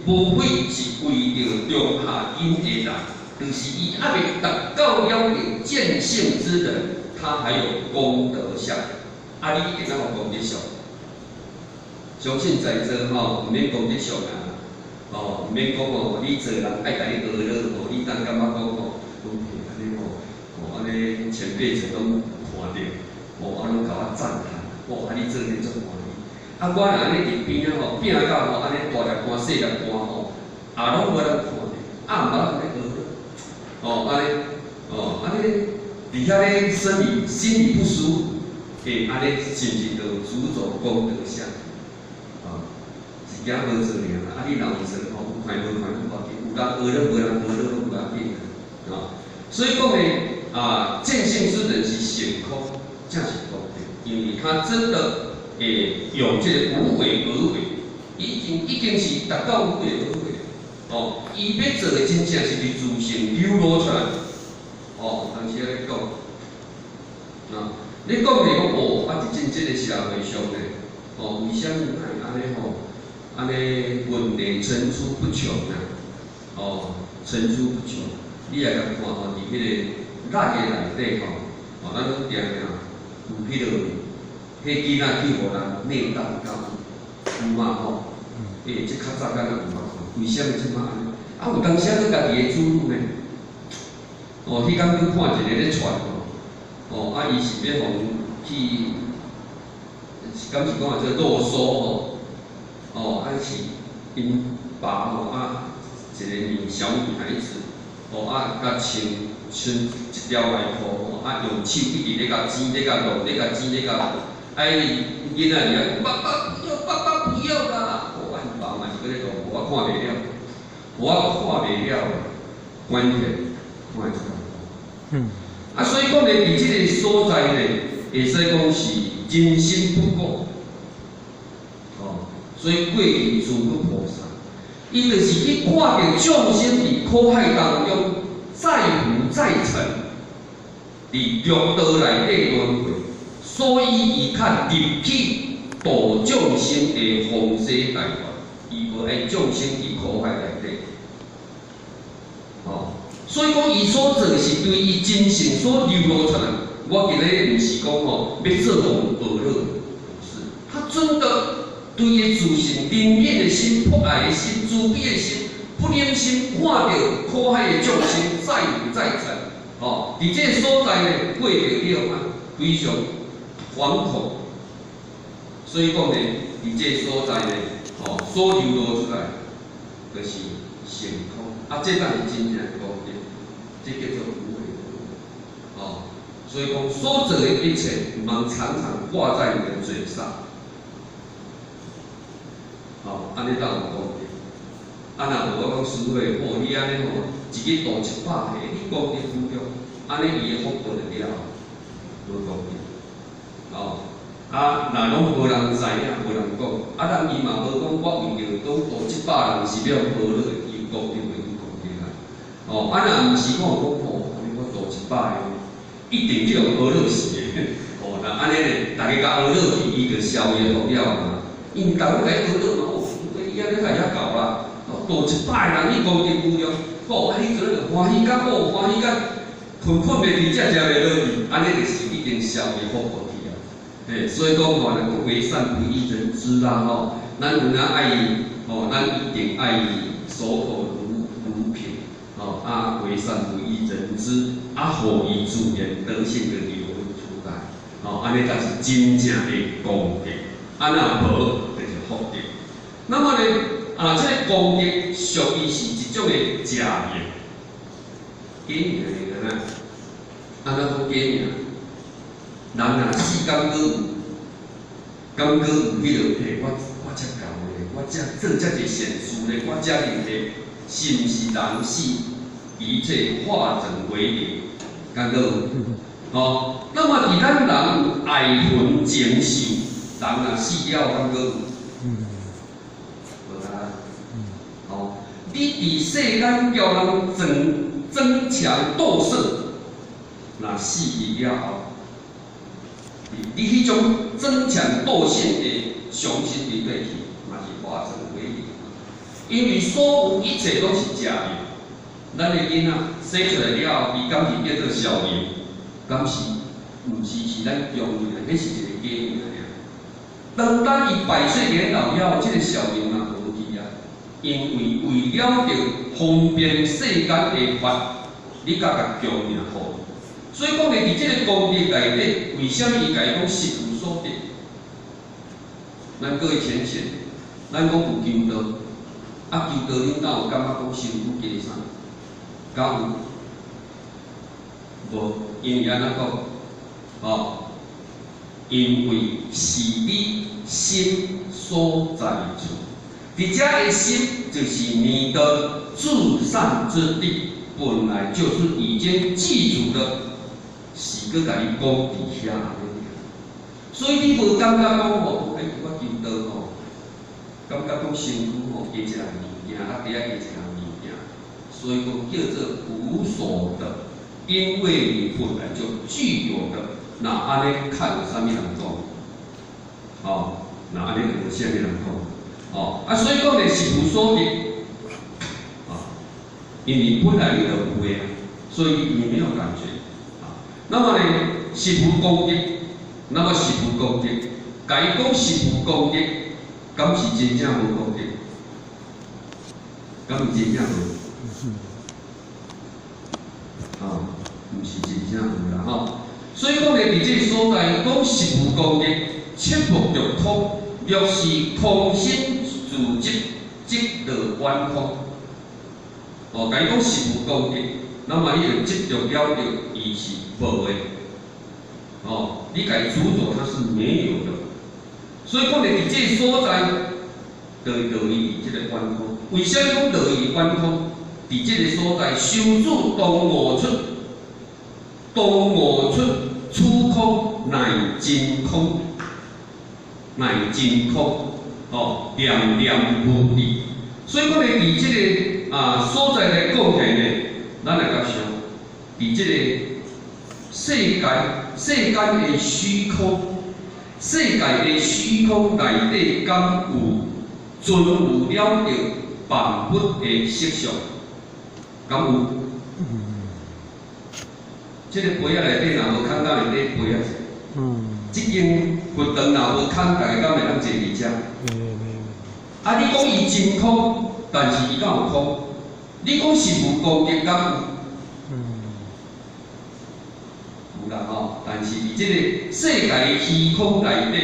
无非是为着中下因的人。就是伊还未达到了见性之人，他还有功德相。你一定要有功德相。相信在座毋免功德相啊，毋免讲你做人爱甲你学了，你当感觉讲安尼安尼前辈者拢看到，拢甲我赞叹，你做得足欢喜。我若安尼伫边拼到安尼大粒汗、细粒汗拢无人看到，毋捌安尼学。安尼，伫遐咧生理、心里不舒服，安尼是毋是就主走功德相？是惊无做尔你若有做，有快无快无要紧，有人学了无人学了拢无要紧所以讲咧，见性之人是显空，这是功德，因为他真的有这个无为而为，已经是达到无为而为。伊要做的真正是伫自性流露出来。当时咧讲，你讲着讲伫真这个社会上咧，为什么安尼安尼问题层出不穷层出不穷。你来甲看伫迄个咱个内底咱拢定有迄落，迄囡仔去互人内当有嘛这较早敢若有嘛？为什么即摆安尼？有当时啊，佮家己的子女呢？迄天去看一个咧传伊是要互去，敢是讲做啰嗦是因爸一个小女孩子甲穿一条外裤用手一直咧甲剪咧甲弄咧甲剪咧甲弄，囡仔尔爸爸不要，爸爸不要啦！爸嘛是搁咧讲，我看袂了，关键看会出来。所以讲咧，伫即个所在咧，会使讲是人心不古，所以过去诸佛菩萨，伊就是去看到众生伫苦海当中载浮载沉，伫六道内底轮回，所以伊较入去度众生的方式大法。伊无爱众生伫苦海内底，所以讲伊所做是对伊真性所流露出来。我今日毋是讲要做梦而乐，不是，他真的对伊自性怜悯的心、博爱的心、慈悲的心、不忍心看到苦海的众生载浮载沉，伫这个所在呢过着了非常惶恐，所以讲呢，伫这个所在呢。所流露出来，就是成空。这当是真正的功德，这叫做无为。所以讲所做的一切，毋通常常挂在你的嘴上。安尼当有功德。若无我讲师傅你安尼一日度100个，你功德富足，安尼伊的福报就了，无功德。啊，若拢无人知影，无人讲，啊，人伊嘛无讲我为着讲图100人是要何乐伊讲对袂去讲对啦。哦，啊，若毋是讲哦，我图100个，一定叫何乐是的。哦，那安尼咧，大家甲何乐去，伊就消业好了嘛。因逐个甲何乐嘛，哦，伊安尼甲遐搞啦。哦，图100个人，你讲对有了，哦，啊，迄阵就欢喜甲哦，欢喜甲困袂去，食袂落去，安尼就是已经消业好过去啊。嘿，所以讲吼，咱讲为善不欲人知啦吼，咱有哪爱伊，吼，咱一定爱伊守口如瓶，吼，啊，为善不欲人知，啊，互伊自然德性就流露出来，吼，安尼才是真正的功德，啊，若无就是福德。那么呢，啊，这个功德属于是一种的假名，假名的安怎讲假名？人若世间搁有，敢搁有迄落嘿，我遮高咧，我遮做遮济善事咧，我遮厉害，是毋是人死一切化整为零？敢搁有？哦，那么伫咱人有爱恨情仇，人若死了，敢搁有？无啦。哦，你伫世间叫人争强斗胜，若死去了后。你迄种争强斗胜的雄心伫对去，嘛是化整为零。因为所有一切都是假的。咱的囡仔生出来了后，伊敢是变做小人，敢是？毋是，是咱强的，迄是一个假名尔。当伊100岁年老了，这个小人嘛无去啊，因为了着方便世间的法，你甲强名好。所以讲咧，伫即个功德内底，为什么伊家讲实无所得？咱各位浅显，咱讲有求道，啊求道恁哪有感觉讲辛苦加啥？敢有？无，因为安怎讲？哦，因为是你心所在处，伫遮的心就是你的至善之地，本来就是已经记住的。是搁甲你讲伫遐安尼，所以你无感觉讲吼，哎，我求道吼，感觉讲辛苦吼，加一项物件，啊，底下加一项物件，所以讲叫做无所得，因为你本来就具有的，那安尼看有啥物人讲？哦，那安尼有啥物人讲？哦，啊，所以讲咧是无所得，啊，因为本来你就有的啊，所以你没有感觉。那么呢，是无功德，那么是无功德。甲伊讲是无功德，敢是真正无功德？敢是真正无？啊，毋是真正无啦吼。所以讲咧，伫这个所在讲是无功德，切莫着空。若是空心自即，即落完空。哦，甲伊讲是无功德，那么你就执着了着，伊是。无的，哦，你家主导它是没有的，所以讲咧，伫这所在，就乐于这个观空。为什么讲乐于观空？伫这个所在，修诸动我出，动我出，出空乃真空，乃真空，哦，念念无离。所以讲咧，伫这个所在来讲起呢，咱来甲想，伫这个。世间的虚空，世界的虚空内底敢有存有了着万物的色相？敢有？这个杯仔内底若无空到内底杯仔，这间佛堂若无空，大家敢会当坐伫遮？啊，你讲伊真空，但是伊敢有空？你讲是无功德，敢有？有啦吼，但是伫即个世界的虚空内底，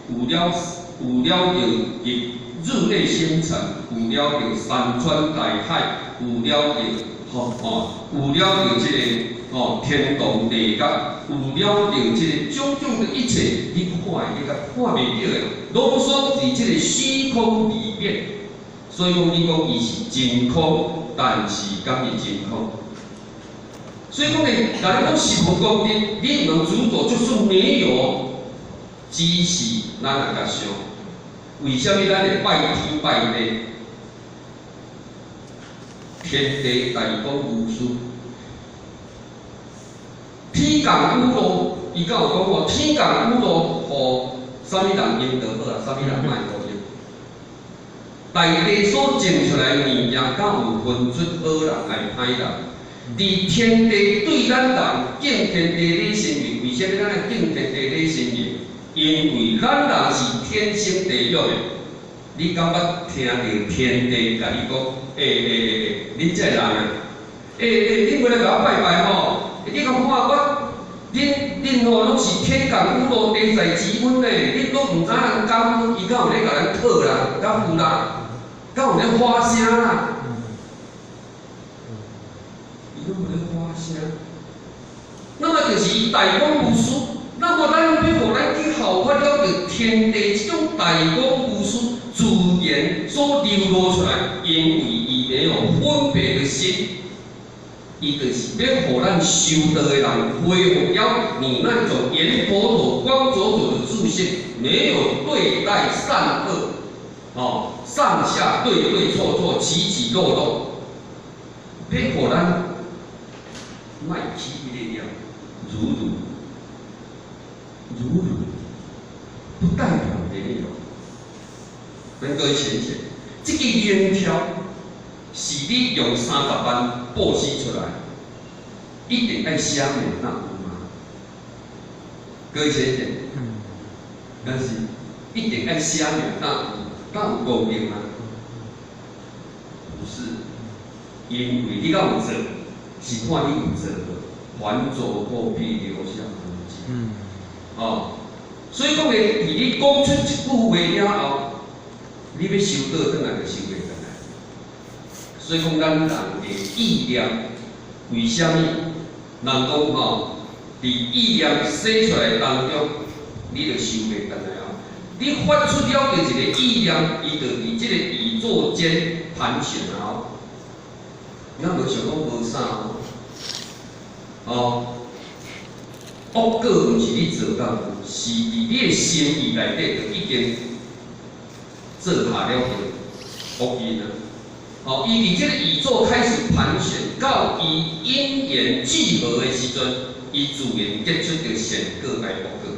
有了着日月星辰，有了着山川大海，有了着有了着即个天动地角，有了着即个种种的一切，你看会甲看袂到的，拢锁伫即个虚空里面。所以讲，你讲伊是真空，但是敢是真空？所以讲呢，大家讲是无功德，你能主导就是没有，只是咱来甲想，为什么咱会拜天拜地？天地大公无私，天降雨露，伊敢有讲过，天降雨露，互啥物人应得好啊，啥物人莫好应。大地所种出来的物件，敢有分出好人来歹人？伫天地对咱人敬天地礼神明，为什么咱要敬天地礼神明？因为咱人是天生地育的。你敢捌听到天地甲你讲？恁这人啊，恁为了甲我拜拜吼，你讲看我，恁吼拢是天降雨露，地在积分嘞，恁都毋知人感恩，伊敢有咧甲咱讨啦，敢有啦，敢有咧花声啦？伊拢有咧花声。那么就是伊大公无私，那么咱要互咱去效法了着天地这种大公无私。自然所流露出来，因为伊没有分别的心，伊就是要互咱修道的人恢复了你那种圆佛陀、光灼灼的自信，没有对待善恶，上下对对错错、起起落落，要互咱卖起力量，如如，不代表没有。咱各位想想，这个银条是你用30万布施出来，一定爱写名那有吗？各位想想，但是一定爱写名那有公平吗？不是，因为你敢有做，是看你有做无，还走过必留下痕迹。所以讲咧，伫你讲出一句话了后。你要修道，转来就修袂转来。所以讲，咱人的意念，为什么人讲吼，伫意念生出来当中，你就修袂转来啊？你发出了一个意念，伊就伫即个宇宙间盘旋啊！咱无想讲无啥恶果毋是你做到，是伫你的心意内底就已经。做下了个恶因啊！伊伫这个宇宙开始盘旋，到伊因缘聚合的时阵，伊自然结出着善果甲恶果。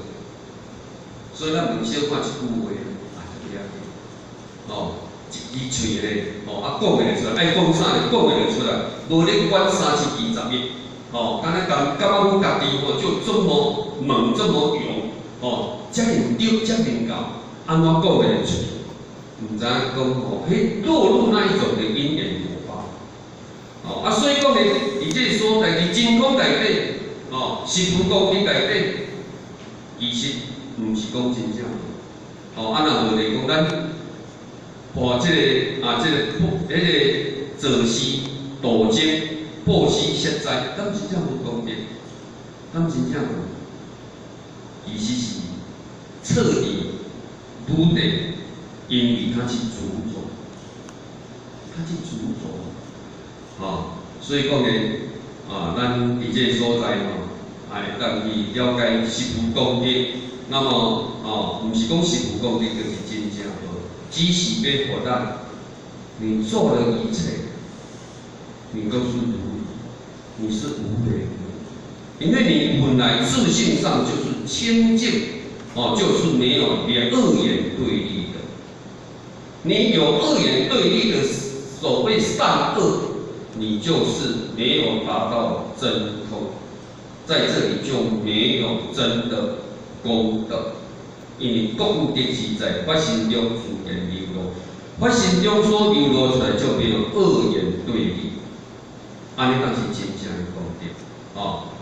所以咱问小看一句话就了解。一支嘴咧，讲袂出来，爱讲啥就讲袂出来，无咧管30、20亿，敢若感觉阮家己就这么猛，这么勇，遮尔对，遮尔高，安怎讲袂出？唔知影讲迄落入那一种的因缘果报，所以讲咧，伫这个所在，伫真空内底，十夫光明内底，其实毋是讲真正，若无咧讲咱，这个做事道经布施实在，敢真正无公平，敢真正无，其实是彻底笃定。因为它是主轴，所以讲咧，咱伫这个所在会当去了解十夫功德。那么，毋是讲十夫功德就是真正好，只是要互咱，你做了一切，你都是如，你是无为的，因为你本来自性上就是清净，就是没有恶言对立。你有恶言对立的所谓善恶，你就是没有达到真空，在这里就没有真的功德，因为功德是在发心中自然流露，发心中所流露出来就没有恶言对立，安尼当是真正的功德，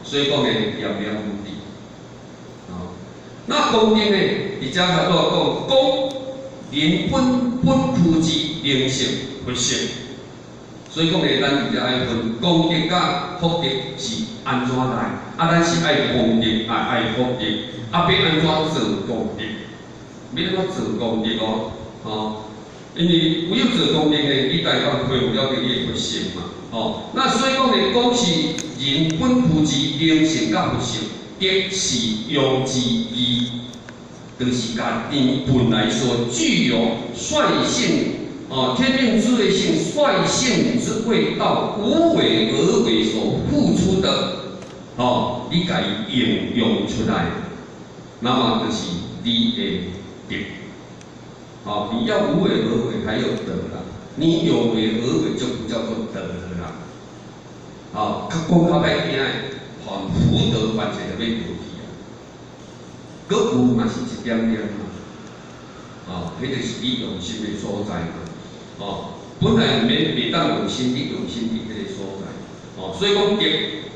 所以讲呢，念念无敌，那功德呢，伫遮还多讲功。灵本普之灵性佛性，所以讲咧，咱伫遮爱分功德甲福德是安怎来？咱是爱功德，爱福德，要安怎做功德？要安怎做功德因为唯有做功德咧，你才讲恢复了你的佛性嘛，那所以讲咧，讲是人本普之灵性甲佛性，德是用之义。就是甲天本来所具有率性天命智慧性率性之味道，无为而为所付出的你甲伊应用出来，那么就是你的德。你要无为而为，还有德啦。你有为而为就不叫做德了啦。较讲较歹听的，凡福德凡事就要过去啊。搁有嘛是一点点嘛，迄就是你用心的所在嘛。本来袂当用心，你用心伫迄个所在。所以讲德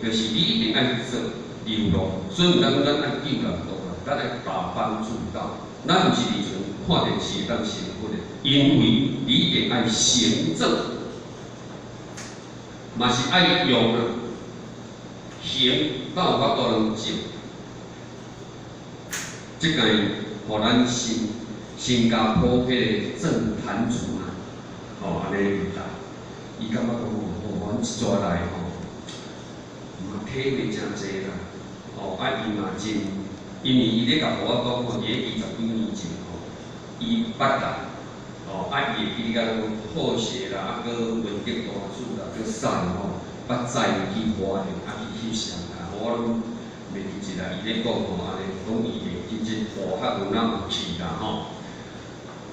就是你一定爱做流露，所以咱爱记得咱爱大方自道。咱毋是伫像看电视当成佛的，因为你一定爱行正，嘛是爱用啊，行才有法度能正。即个互咱新加坡迄个政坛主啊，安尼回答，伊感觉讲阮一抓来嘛体会真济啦，伊嘛真，因为伊咧甲我讲伫咧20几年前伊捌啦，伊会记咧讲好势啦，搁文德大主啦，搁瘦捌载去花莲去翕相啦，我拢袂记一啦，伊咧讲安尼，讲伊会真正大学有哪有去啦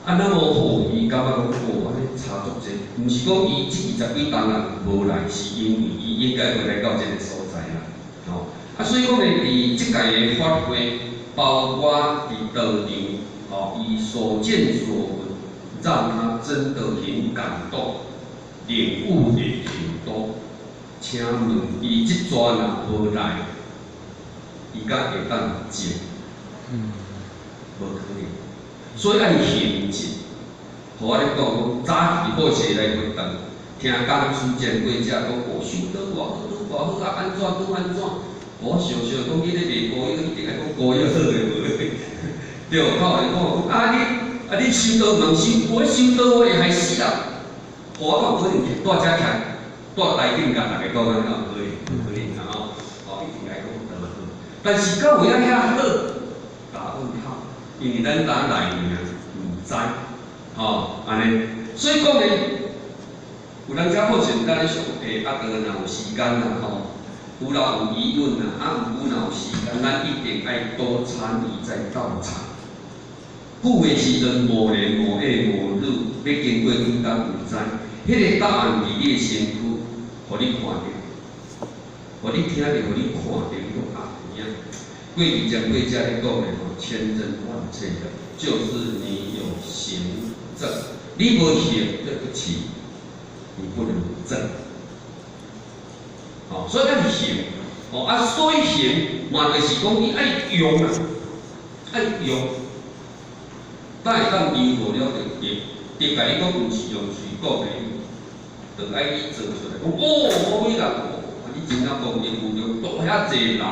那么好，伊感觉讲安尼差足济，毋是讲伊这20几当人无来，是因为伊应该会来到这个所在啦，所以讲呢，伫即届的法会，包括伫道场，伊所见所闻，让他真的很感动，领悟也很多。请问伊即阵若无来，伊敢会当接？无可能。所以爱行进，互我咧讲，早起好势来活动，听讲书见过者讲修得偌好，多偌好，安怎？我想讲你咧卖膏药，一定爱讲膏药好诶无？对，靠来讲你修道问修，我修道我会害死人，我讲可能大家徛，大台顶甲大家讲安怎可以啦一定爱讲得好，但是到位遐好，打问号。因为咱当来呢，毋知，安尼，所以讲呢，有人遮好像咱咧上下晡若有时间啦，有疑问啦，有若有时间，咱一定爱多参与在道场。久的时阵无年无月无日，要经过几工毋知，迄个答案伫你的身躯，互你看到，互你听到，互你看到，你讲影。过去前辈家咧讲的千真万确的，就是你有行正，你无行对不起，你不能正。所以爱行，所以行嘛就是讲你爱用啊，爱用，当会当流露了就甲你讲，毋是用嘴讲的，就爱去做出来。好美人，你真正讲业务就多遐济人。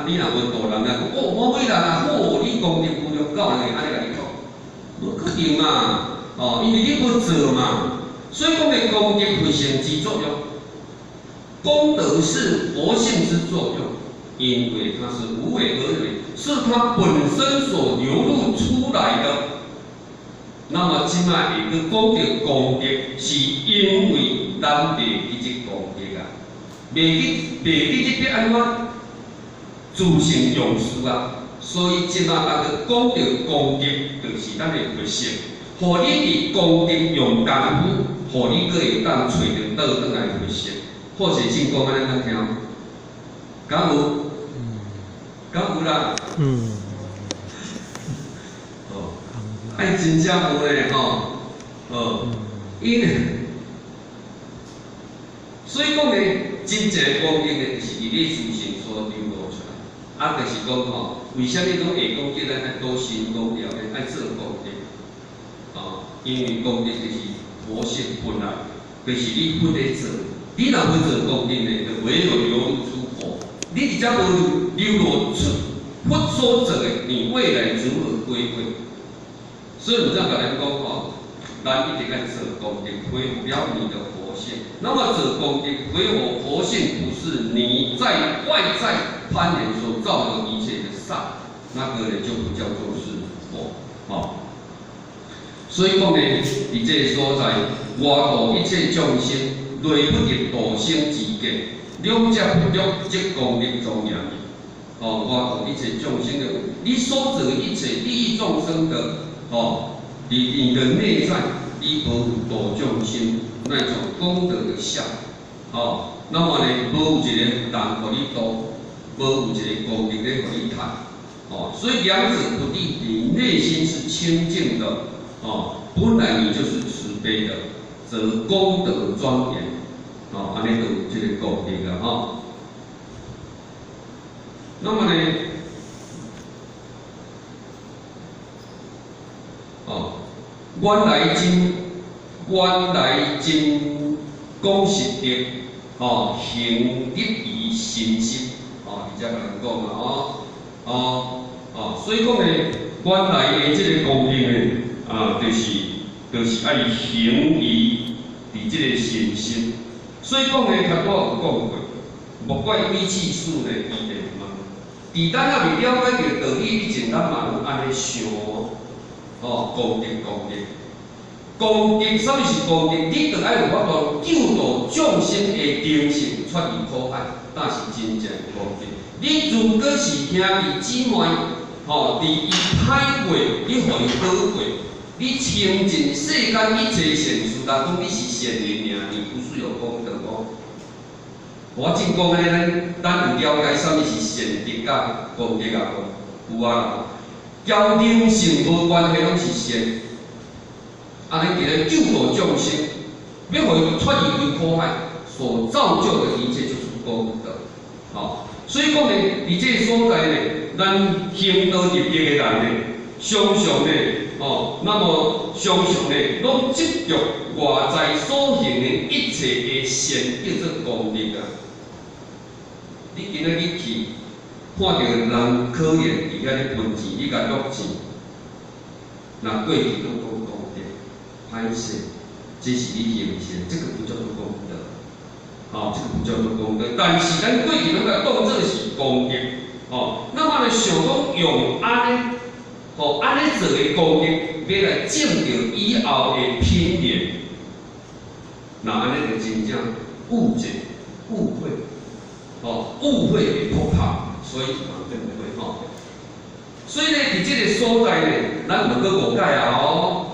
你若无大人讲好美人好，你功德无量够呢？安尼甲你讲，无可能嘛！因为你无做嘛，所以讲的功德会成之作用。功德是佛性之作用，因为它是无为而为，是它本身所流露出来的。那么即摆会去讲到功德，是因为咱袂记这功德啊，袂记这要安怎？自性用事所以即摆咱去讲到功德，就是咱的佛性，互你伫功德用功夫，互你阁会当找到倒转来佛性。或者正讲安尼咱听，敢有？敢有啦？爱真正有诶因为，所以讲呢，真正功德呢，就是伫你自性所流露出来。就是讲为虾米讲会讲叫咱爱多行功德，爱做功德？因为功德就是佛性本来，就是你本来做。你若要做功德呢，就唯有流露出佛。你伫遮无流露出佛所做的，你未来如何归位？所以我这样甲咱讲咱一定要做功德，恢复了你的佛性。那么做功德恢复佛性，不是你在外在攀缘所造的一切的善，那个呢就不叫做是佛，所以讲呢，伫这个所在，外度一切众生，类不入道生之境，两者不入即功德庄严。外度一切众生的，你所做的一切利益众生的，你的内在，你无度众生那种功德的相，那么呢，无有一个人互你度，无有一个功德咧互你赚，所以两者不立，你内心是清净的。本来你就是慈悲的，则功德庄严，安尼就有这个功德了那么呢，原来真讲实德，行得于心心，而且人讲嘛，所以讲呢，原来的这个功德呢，就是爱行于伫这个心心。所以讲呢，较早有讲过，莫怪鬼气数呢，伊袂嘛。伫咱还未了解着道理以前，咱嘛有安尼想，功德。功德，什么是功德？你着爱有法度救度众生的灵性出离苦海，那是真正的功德。你如果是兄弟姊妹，伫伊歹过，你互伊好过，你倾尽世间一切善事，但讲你是善人尔，你不是有功德我真讲咧，咱有了解什么是善德甲功德啊？有啊，交灵性无关系，拢是善。安尼，其实救度众生，要互伊脱离于苦海，所造就的一切就是功德。所以讲呢，伫这个所在呢，咱行道入德的人呢，常常呢，那么常常呢，拢执着外在所行的一切的善，叫做功德啊。你今仔日去看到人可怜伫遐咧分钱，你甲落钱，那过去都讲功德。拍摄，这是你行善，这个不叫做功德，这个不叫做功德。但是咱过去拢甲当作是功德，那么呢，想讲用安尼，安尼做的功德，要来证着以后的品言，那安尼就真正误解、误会，误会会不怕，所以嘛对不对？所以呢，伫这个所在呢，咱能够误解啊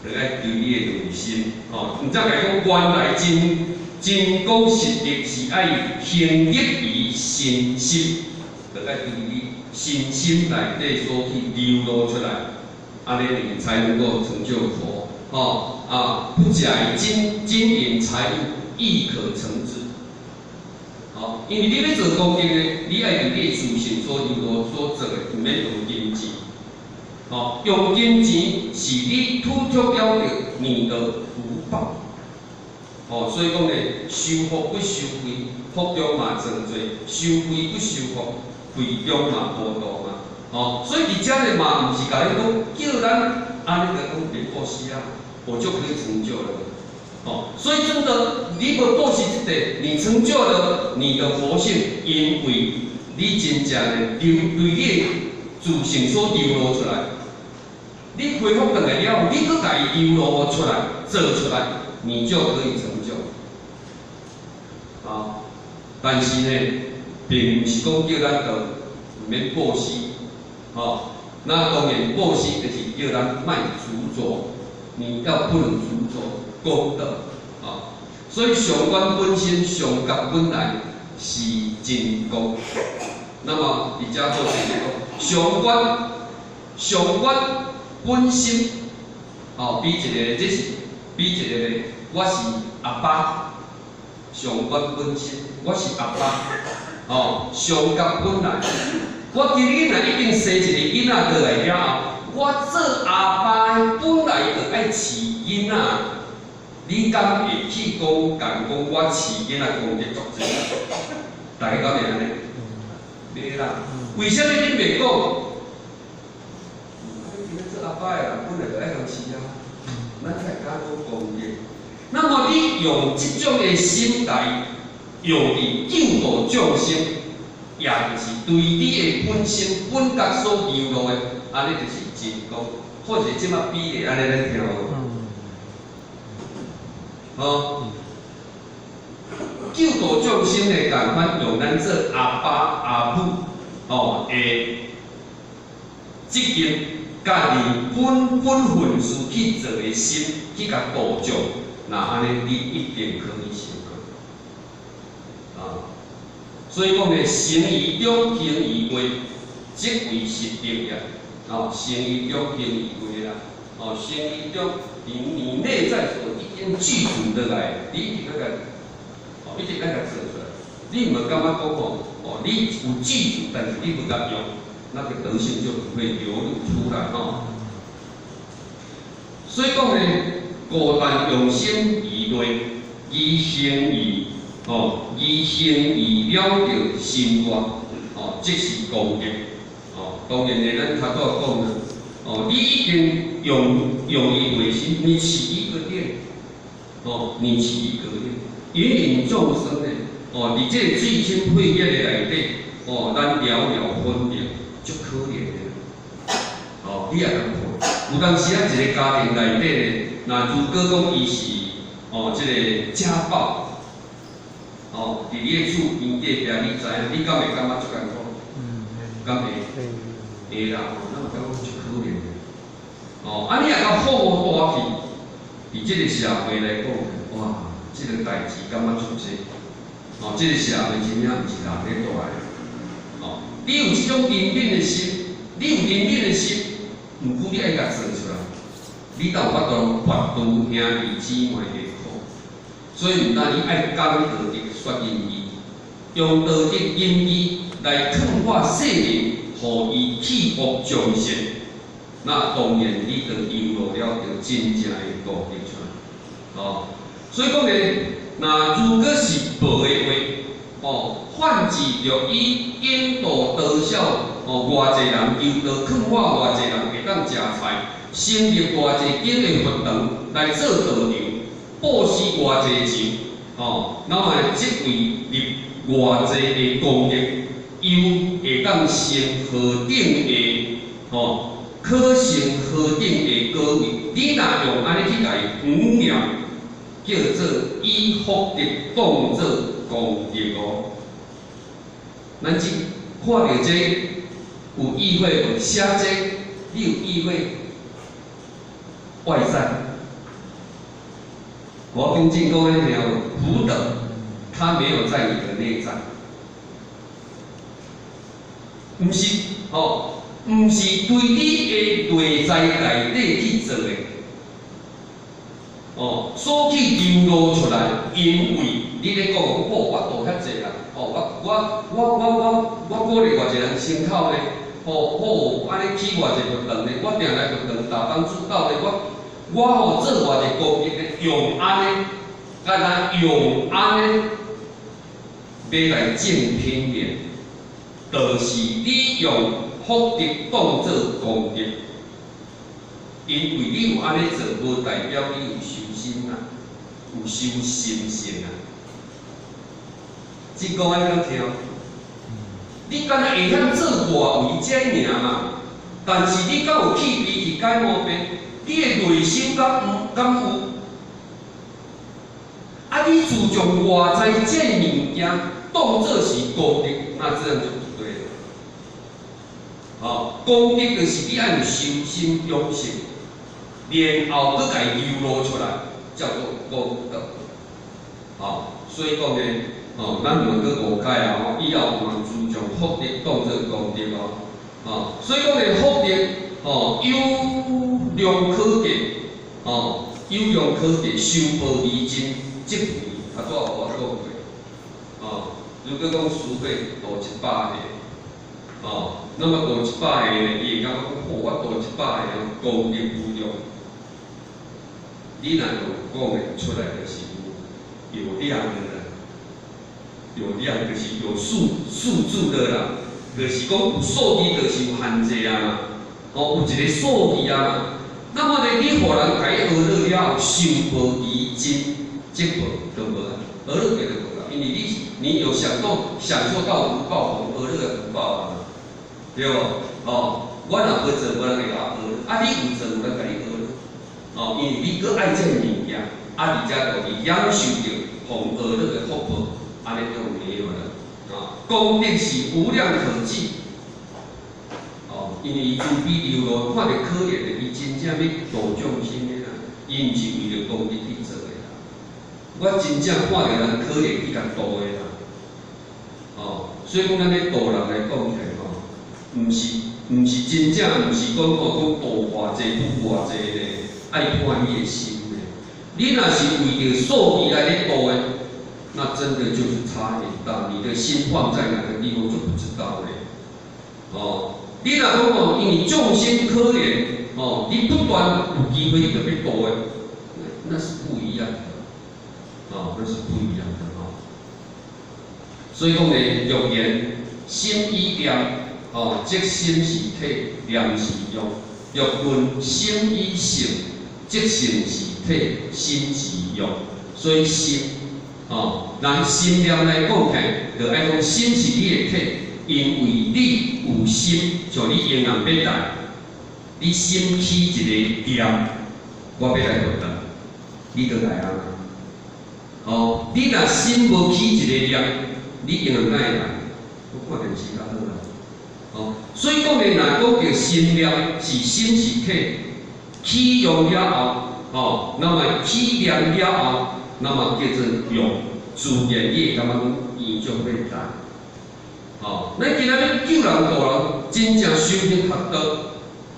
就爱求你的良心，毋则来讲，原来真讲实力是爱行入于心心，就爱伫你心心内底所去流露出来，安尼你才能够成就佛。不假金银财物亦可成之。因为你要做功德呢，你爱用你自信所流露所做的，毋免用金钱。用金钱是你突出了你的福报，所以讲呢，修福不修贵，福中嘛真多；修贵不修福，贵中嘛无多嘛。所以伫遮呢嘛，毋是甲你讲叫咱安尼个讲别布施啊，我就可以成就了。所以真的，你无布施这个，你成就了你的佛性，因为你真正呢对你自性所流露出来。你恢复回来了，你搁家己流露出来、做出来，你就可以成就。但是呢，并不是讲叫咱就唔免布施，那当然布施就是叫咱卖执着，你要不能执着功德所以上观本心、上觉本来是真功。那么伫遮做是讲上观本心，比一个这是比一个咧，我是阿爸，上观本心，我是阿爸，上觉本来，我今日若已经生一个囡仔过来了后，我做阿爸本来就爱饲囡仔，你敢会去讲我饲囡仔功德足济？大家敢会安尼？袂啦，为什么恁袂讲？阿爸的人本来就爱通饲啊，咱才会讲功德。那么你用这种的心态，用伫救度众生，也就是对你的本身本格所流露的，安尼就是真功。或者即马比例安尼咱听无？哦，救度众生的共款，用咱做阿爸阿母哦的责任，家己本分事去做的心，去甲度众，那安尼你一定可以成功。啊，所以讲咧，行于中，行于外，即为是定业。哦，行于中，行于外啦。哦，行于中，你内在所已经具足的来，你一直个哦，一直个做出来。你唔感觉讲哦，你有具足，但是你不敢用，那个德性就不会流露出来哦。所以讲咧，果但用心而内，以行于以行于了着心愿，哦，即是功德。哦，当然咧，咱头拄讲的，哦，你已经用于内心，你起一个念，哦，你起一个念，引领众生咧，哦，伫这个最深慧眼的内底，哦，咱了了分别，足可怜的。哦，你也通看，有当时啊，一个家庭内底咧，那如果讲伊是哦，这个家暴，哦，伫你的厝边隔壁，你知影，你敢会感觉足艰苦？敢会？会啦，咱嘛感觉足可怜的。哦，啊，你也甲好大去，伫即个社会来讲，哇，即个代志感觉足济。哦，即个社会真正毋是人咧带的。哦，你有即种认真的心，你有认真的心，毋过你爱甲做出来，你才有法度拔除兄弟姊妹的苦。所以毋但你爱讲道德说仁义，用道德仁义来劝化世人，互伊弃恶从善。那当然，你就流露了着真正的道德出来。哦，所以讲咧，那如果是无的话，哦，泛指着以引导导效，哦，偌济人诱导劝化偌济人会当食菜，成立偌济间的活动来做道场，布施偌济钱，哦，那么即位立偌济的功德，又会当成何等的哦？可成何等的高位？你若用安尼去来语念，叫做以福德当作功德哦。咱即看到这有意会无？写这你有意会外在。我跟进讲咧了，福德它没有在你的内在，毋是哦。毋是对你的内在内底去做的，哦，所去流露出来，因为你咧讲哦，我度遐济人，哦，我鼓励偌济人心口咧，哦，安尼起偌济活动咧，我定来活动大帮主导咧，我吼做偌济公益咧，用安尼，用安尼，要来正品面，就是你用。福德当作功德，因为你有安尼做，无代表你有修心啊，有修心性啊。即讲安怎听？你敢若会晓做外围遮尔嘛？但是你敢有去比去改毛病？你的内心敢有？啊，你自从外在遮物件当作是功德，那这样就。哦，功德就是你爱有修心养性，然后搁家流露出来，叫做功德。哦，所以讲咧，哦，咱唔搁误解啊！哦，以后有人注重福德当作功德哦。哦，所以讲咧，福德哦有量可计，哦有量可计，修报离真，即位较早我讲过。哦，如果讲输费多100个。哦，那么多100个呢，伊会感觉讲，我多100个功德无量。你若有讲的出来，就是有量的啦，有量就是有数字的啦，就是讲有数字就是有限制啊嘛，哦，有一个数字啊嘛。那么呢，你互人甲伊学了了，受报离真，即无都无啊，而乐别的无啊，因为你有享受到福报，而乐的福报啊，对不？哦，我若无做，无人会甲我学；啊，你有做，有人甲你学。哦，因为你搁爱这物件，而且就享受着奉而乐的福报，安尼就没有了。啊，功德是无量可计。哦，因为伊慈悲流露，看着可怜的，伊真正要度众生的啦，伊毋是为着功德去做的啦。我真正看着人可怜去甲度的啦。哦，所以讲咱咧度人来讲起来吼，毋是真正，毋是讲度偌济不偌济咧，爱看伊的心咧。你若是为着数字来咧度的，那真的就是差很大。你的心放在哪个地方就不知道咧。哦，你若讲哦，因为众生可怜，哦，你不断有机会你就要度的，那是不一样的。哦，那是不一样的哦。所以讲呢，欲言心依念，哦，即心是体，念是用；欲论心依性，即性是体，心是用。所以心，哦，咱心念来讲起，就爱讲心是你的体，因为你有心，像你用人要来，你心起一个念，我要来就来，你就来啊。哦，你若心无起一个念，你用人哪会来？我看电视较好啦。哦，所以讲呢，若讲叫心念是心是体，起用了后，哦，那么起念了后，那么叫做用，自然你会感觉讲伊就会来。哦，咱今仔日救人度人，真正修行学道，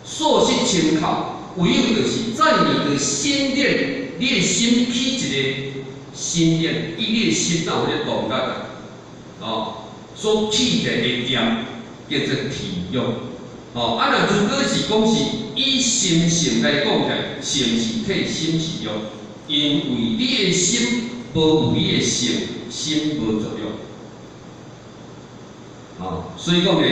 素食清口，唯有就是在你的心念，你的心起一个心念，你的心哪有咧动力啊？哦，所起的念叫做体用。哦，啊，若如果是讲是以心性来讲起来，性是体，心是用，因为你的心无有你的性，心无作用。哦，所以讲呢，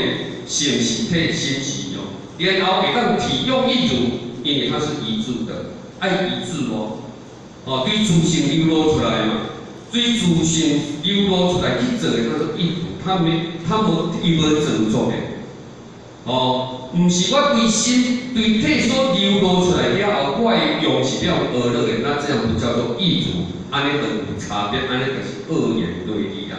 性是体，心是用，然后会当体用一如，因为它是一致的，爱一致哦。哦，对自性流露出来嘛，对自性流露出来去做的，它是一如，伊无整作的。哦，毋是我对心对体所流露出来了后，我的用是了而乐的，那这样不叫做一如，安尼就有差别，安尼就是二元对立啊。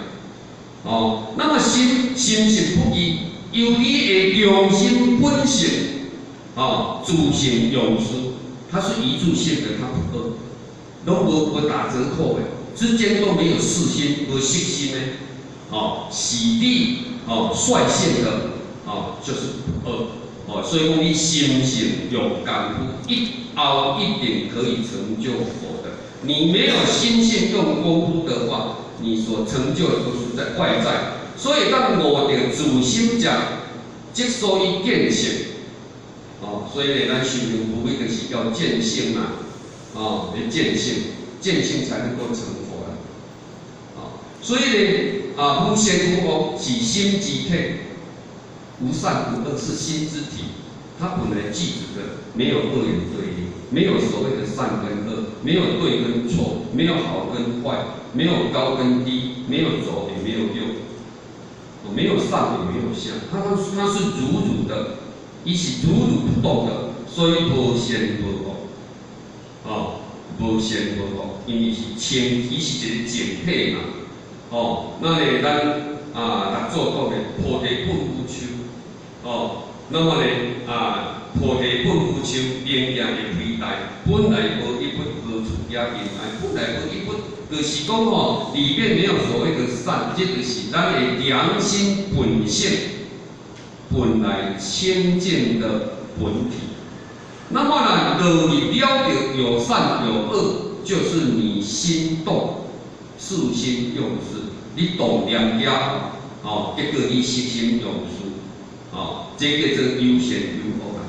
哦，那么心是不依，由你的用心本性，哦，自性用事，它是一致性的，它不二。拢无打折扣的，之间都没有四心，无色心的，哦，喜力，哦，率性的，哦，就是不二，哦，所以讲你心性有感悟，一定可以成就佛的。你没有心性用功夫的话，你所成就的都是在外在。所以当我的自心讲，即所以见性，哦，所以呢，咱修行无非就是要见性嘛。哦，要见性，见性才能够成佛啦。哦，所以呢，无善无恶是心即体，无善无恶是心之体，它本来具足的，没有二元对立，没有所谓的善跟恶，没有对跟错，没有好跟坏，没有高跟低，没有左也没有右，没有上也没有下，它是如的，伊是如不动的，所以无善无恶。哦，无善无恶，因为是清，伊是一个净体嘛。哦，那呢，咱六祖讲的菩提本无树。哦，那么呢，菩提本无树，明镜的开台，本来无一物，何处也明来？本来无一物，就是讲哦，里面没有所谓的善，这就是咱的良心本性，本来清净的本体。那么呢，落入了的有善有恶，就是你心动，事心用事，你动念了，哦，结果你色心用事，哦，这叫做有善有恶啦。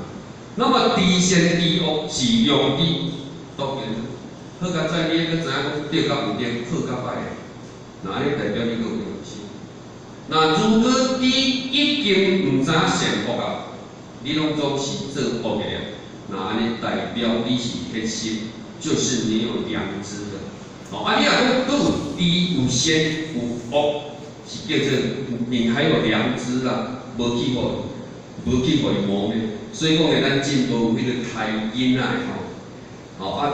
那么知善知恶是用你，当然，好甲在你个知影讲对甲有对，好甲歹的，那安尼代表你个有用心。那如果你已经唔知善恶啊，你拢总是做恶的。那安尼代表你是黑心，就是没有良知的，你若讲佫有知有善有恶，是叫做你还有良知啦，无去互伊磨灭。所以讲咧，咱真无有迄个害囡仔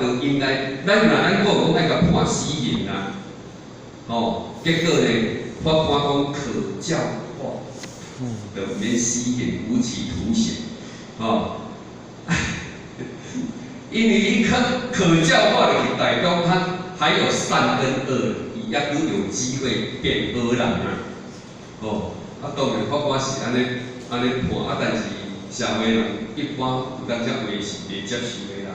就应该，咱讲爱甲判死刑啦，结果咧，法官讲可教化，就免死刑，无期徒刑，因为你可教化的代表他还有善跟恶，伊还佫有机会变恶人当然法官是安尼判，但是社会人一般有当这话是袂接受的啦。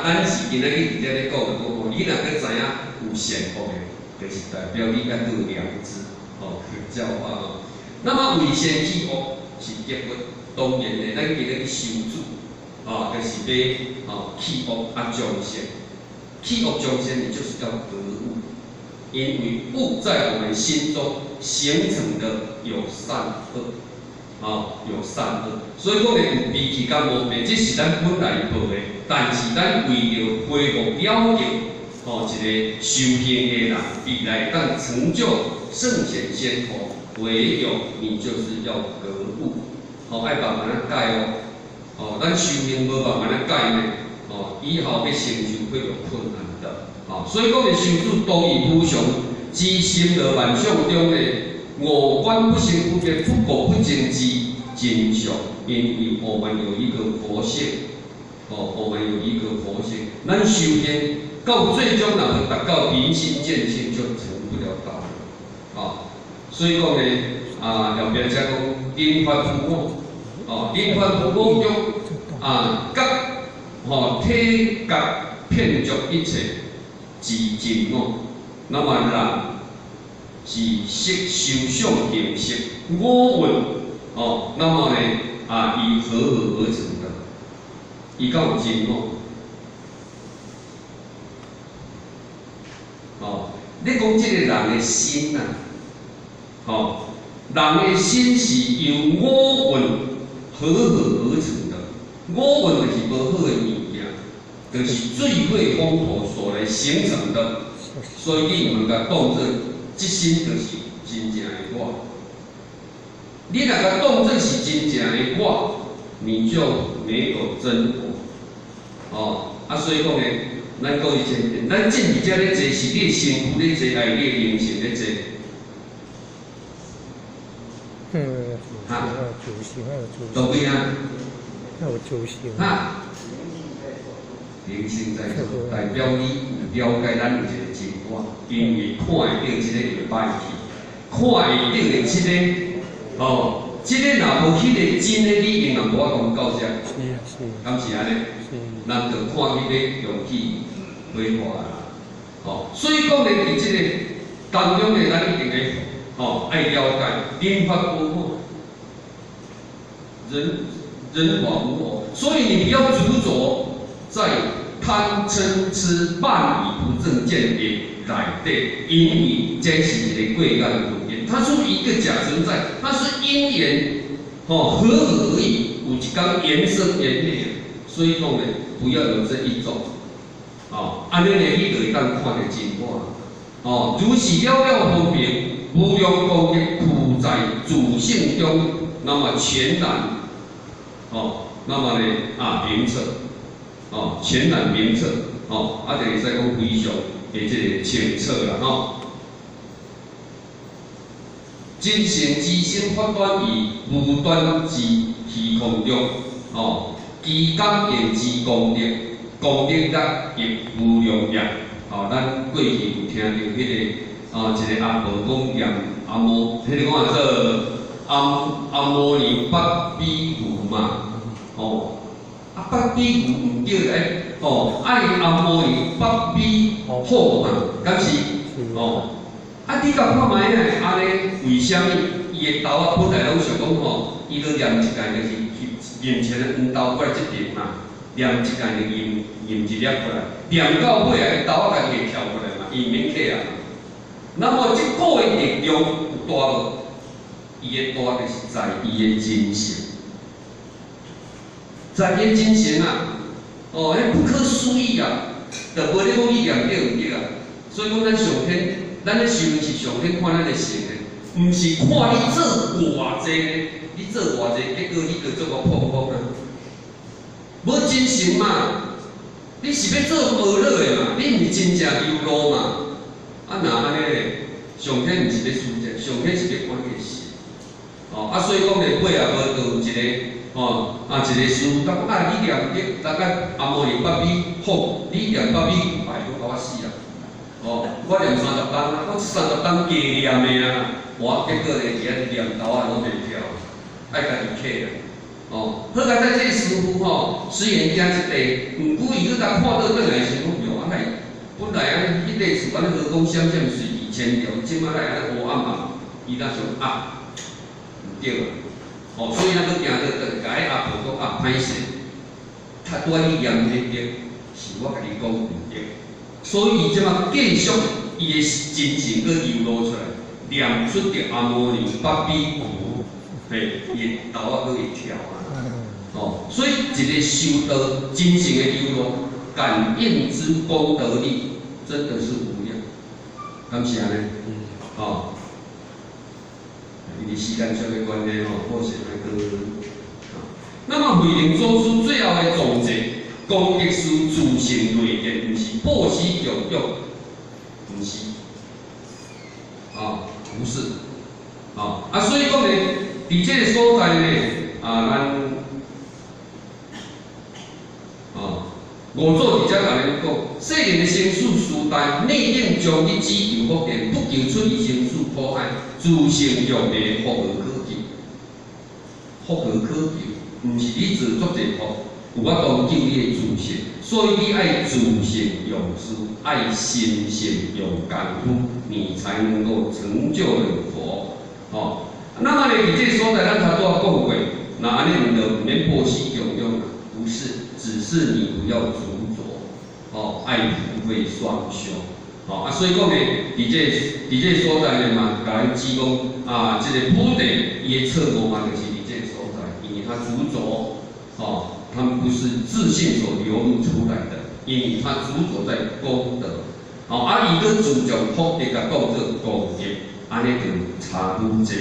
咱是今仔日伫遮咧讲你若佫知影有善恶的，就是代表你还佫有良知，可教化那么为善去恶是结果，当然咧，咱今日去修主。就是要去恶降善，去恶降善，你就是要得悟，因为悟在我们心中形成的有善恶，有善恶，所以讲咧有脾气甲无病，这是咱本来报的，但是咱为了恢复了结，一个修行的人，必来当成就圣贤先佛，唯有你就是要得悟，爱慢慢改咱修行无慢慢改呢，以后要成就会有困难的，所以讲咧修主多以无常，知心而万象中咧，五观不生不变，不垢不净之真相，因为我们有一个佛性，我们有一个佛性，咱修行到最终若要达到明心见性，就成不了道了，所以讲咧，后边才讲因法不我。因法不我中，体觉遍足一切，即真我。那么人是色受想行识五蕴，那么呢，以合而成的，伊敢有真我？你讲这个人的心呐，人的心是由五蕴合而成的，五蕴就是无好的物件，就是罪会风土所来形成的。所以你唔甲当作即心就是真正的我。你若甲当作是真正的我，你就没有真我。所以讲咧，咱讲以前，咱进伫遮咧坐，是你的身躯咧坐，还是你的灵性咧坐？都边啊？灵性在做，代表你了解咱有一个真我，因为看会到即个会歹去，看会到的即个，即个若无迄个真的你，因若无法讲到遮，敢是安尼？咱就看迄个用去规划啦。所以讲咧，伫即个当中咧，咱一定要爱了解因法不我。人法无我，所以你不要执着在贪嗔痴慢疑不正见的内底，因为这是一个过眼的问题，它是一个假存在，它是因缘合而已，有一天缘生缘灭，所以讲呢，不要有这一种，安尼呢，你就会当看得真我，如是了了分明，无量功德苦在主性中，那么全然。那么呢，明彻，全然明彻，就会使讲非常的这个清澈啦，真诚之心发端于无端之虚空中，其感言之功德，功德亦无量也。咱过去有听到迄个一个阿婆讲念阿摩，迄个讲做阿摩尼八比胡嘛。八比胡唔对爱阿摩尼八比好嘛，敢是？你甲看卖呢？安尼为虾米？伊的豆本来拢想讲伊搁念一届就是面前的黄豆过来这边嘛，念一届就念一粒过来，念到尾啊，豆家己会跳过来嘛，伊免客啊。那么这个的力量有大无？伊的大就是在伊的精神。在念真神啊，迄不可思议啊，就无咧讲伊念对毋对啊。所以讲咱上天，咱咧修是上天看咱的成的，毋是看你做偌济呢，你做偌济，结果你就做我破破呢。无真诚嘛，你是要做无落的嘛，你毋是真正有路嘛。啊，那安尼咧，上天毋是要输者，上天是要管你的事。哦，啊，所以讲咧，尾也无就有一个，哦，一个师傅讲你念经，大概阿摩尼八米好，你念八米500，我甲我死啊！哦，我念30档啊，我30档加念的啊，结果咧，伫遐念头啊拢袂跳，爱家己客啦。哦，好在这个师傅吼，虽然惊一地，毋过伊搁甲看倒转来时讲，哟，啊来，本来啊，迄块厝安尼河讲闪闪水2000条，即摆来安尼乌暗暗，伊那想毋对啊。哦，所以咱搁行倒转，甲迄阿婆讲歹势，他拄仔你念迄个，是我甲你讲毋对。所以伊即马继续伊的真情搁流露出来，念出着阿摩尼八比古，嘿，伊的头仔搁会跳啊。哦，所以一个修道真情的流露，感应之功德力，真的是无量。敢是安尼？哦，因为时间上的关系吼，或许来搁。那么慧能祖师最后的总结，功德是自性内见，毋是报喜教育，毋是，不是，所以讲呢，伫这个所在呢，咱。五祖伫遮甲咱讲，世人的生死时代，内定将你只求福田，不求出于生死苦海，自性欲灭，福而可求。福而可求，毋是你自作一福，有法度救你的自性。所以你爱自性用事，爱心性用功夫，你才能够成就了佛。那么呢，伫这所在，咱头拄仔讲过，那安尼就毋免报喜供养啦，不是。只是你不要执着，爱不会双修，所以讲呢，伫这所在呢嘛，甲咱指讲这个菩提伊的错误嘛，就是伫这所在，因为他执着，他们不是自信所流露出来的，因为他执着在功德，伊个自将福德甲当作功德，安尼就差愈济，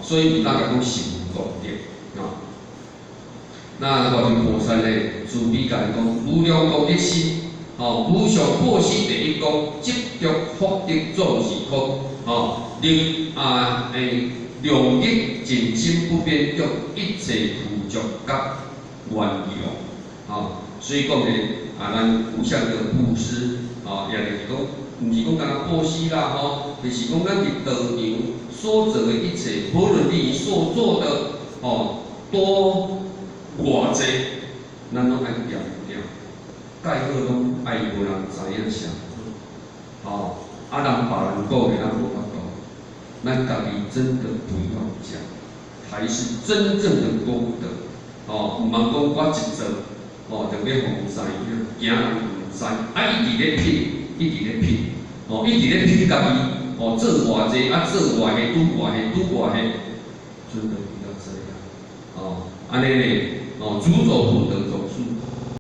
所以伊大家讲是功德，那大乘菩萨呢，慈悲甲讲，无量功德心，无上报喜第一功，积聚福德总是空，量益尽心不变，用一切苦足甲原用，所以讲呢，咱有向着布施，也就是讲，毋是讲干报喜啦，就是讲咱伫道场所做的一切，无论你所做的，多。偌济，咱拢爱掂掂，介好拢爱无人知影啥好，人别人讲的咱无法度，咱家己真的不要讲，才是真正的功德。毋通讲我一做，就要互知影，惊人毋知，伊伫咧骗，伊伫咧骗，伊伫咧骗家己，做偌济，做偌下，拄偌下，真的不要这样，安尼呢。主走不得走是